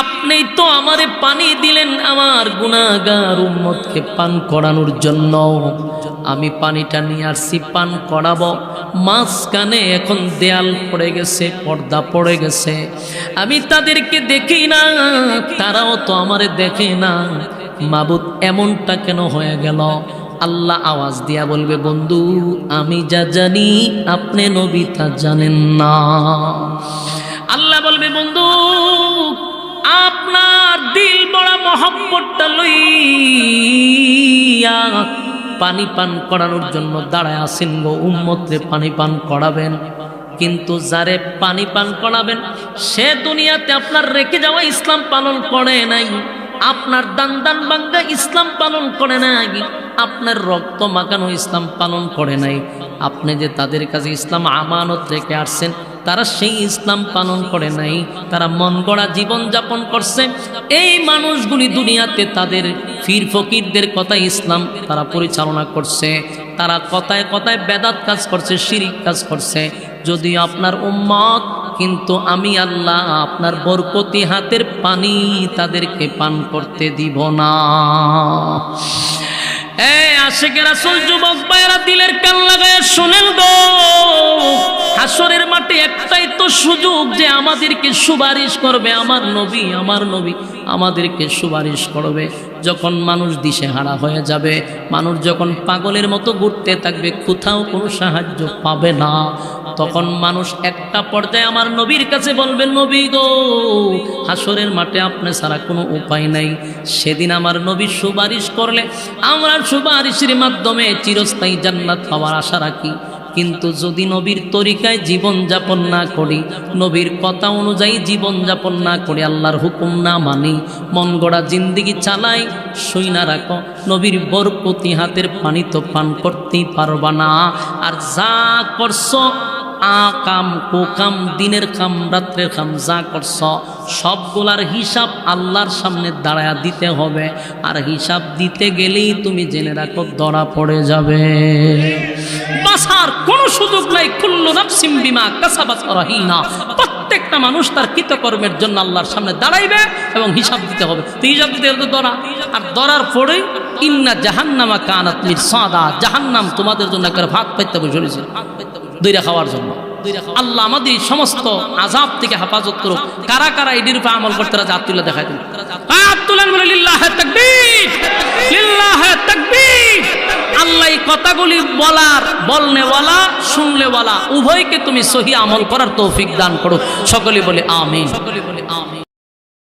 Speaker 1: আপনি তো আমারে পানি দিলেন আমার গুনাহগার উম্মতকে পান করানোর জন্য। আমি পানিটা নিয়ে আসছি পান করাবো, মাঝখানে এখন দেয়াল পড়ে গেছে, পর্দা পড়ে গেছে, আমি তাদেরকে দেখি না, তারাও তো আমারে দেখে না। মাবুদ এমনটা কেন হয়ে গেল? আল্লাহ আওয়াজ দিয়া বলবে, বন্ধু আমি যা জানি আপনি নবী তা জানেন না। আল্লাহ বলবে, বন্ধু আপনার দিল বড় মহব্বতটা লইয়া পানি পান করানোর জন্য দাঁড়ায় আছেন গো, উম্মতরে পানি পান করাবেন। কিন্তু যারে পানি পান করাবেন সে দুনিয়াতে আপনার রেখে যাওয়া ইসলাম পালন করে নাই, আপনার দান দান বাঙ্গা ইসলাম পালন করে নাই, আপনার রক্ত মাখানো ইসলাম পালন করে নাই। আপনি যে তাদের কাছে ইসলাম আমানত রেখে আসছেন, তারা সেই ইসলাম পালন করে নাই, তারা মন গড়া জীবন যাপন করছে। এই মানুষগুলি দুনিয়াতে তাদের পীর ফকিরদের কথা ইসলাম তারা পরিচালনা করছে, তারা কথায় কথায় বেদাত কাজ করছে, শিরিক কাজ করছে। যদি আপনার উম্মত, কিন্তু আমি আল্লাহ আপনার বরকতি হাতের পানি তাদেরকে পান করতে দিব না। এই আশিকে রাসূল যুবক ভাইরা দিলের কান লাগায় শুনেন গো, হাসরের মাঠে একটাই তো সুযোগ যে আমাদেরকে সুপারিশ করবে আমার নবী, আমার নবী আমাদেরকে সুপারিশ করবে। যখন মানুষ দিশেহারা হয়ে যাবে, মানুষ যখন পাগলের মতো ঘুরতে থাকবে, কোথাও কোনো সাহায্য পাবে না, তখন মানুষ একটা পর্যায়ে আমার নবীর কাছে বলবেন, নবী গো, হাসরের মাঠে আপনি ছাড়া কোনো উপায় নাই। সেদিন আমার নবী সুপারিশ করলে আমরা সুপারিশের মাধ্যমে চিরস্থায়ী জান্নাত পাওয়ার আশা রাখি। কিন্তু যদি নবীর তরিকায় জীবন যাপন না করি, নবীর কথা অনুযায়ী জীবন যাপন না করি, আল্লাহর হুকুম না মানি, মন গড়া জিন্দিগি চালাই, শুই না রাখো, নবীর বরকতি হাতের পানি তো পান করতেই পারবা না। আর যা করছো আকাম কুকাম, দিনের কাম রাত্রের কাম যা করছ সবগুলার হিসাব আল্লাহর সামনে দাঁড়ায়া দিতে হবে। আর হিসাব দিতে গেলেই তুমি জেনে রাখো ধরা পড়ে যাবে, বাঁচার কোনো সুযোগ নাই। কুল্লু নাফসিম বিমা কাসাবাত রাহিনা, প্রত্যেকটা মানুষ তার কৃতকর্মের জন্য আল্লাহর সামনে দাঁড়াইবে এবং হিসাব দিতে হবে। তো হিসাব দিতে হলে ধরা, আর ধরার পরে ইন্না জাহান্নামা কানাত মিরসাদা, জাহান্নাম তোমাদের জন্য একটা ভাত পাইতে বসে রয়েছে দুইটা খাওয়ার জন্য। আল্লাহ আমাদের সমস্ত আযাব থেকে হেফাজত করুক। কারা কারা এটির উপর আমল করতে রাজি? হাত তুলে দেখাই দিন, হাত তুলেন, বলে লিল্লাহে তাকবীর, লিল্লাহে তাকবীর। আল্লাহ এই কথাগুলি বলার, বলনেওয়ালা শুনলেওয়ালা উভয়কে তুমি সহি আমল করার তৌফিক দান করুক। সকলে বলে আমিন, সকলে বলে আমিন।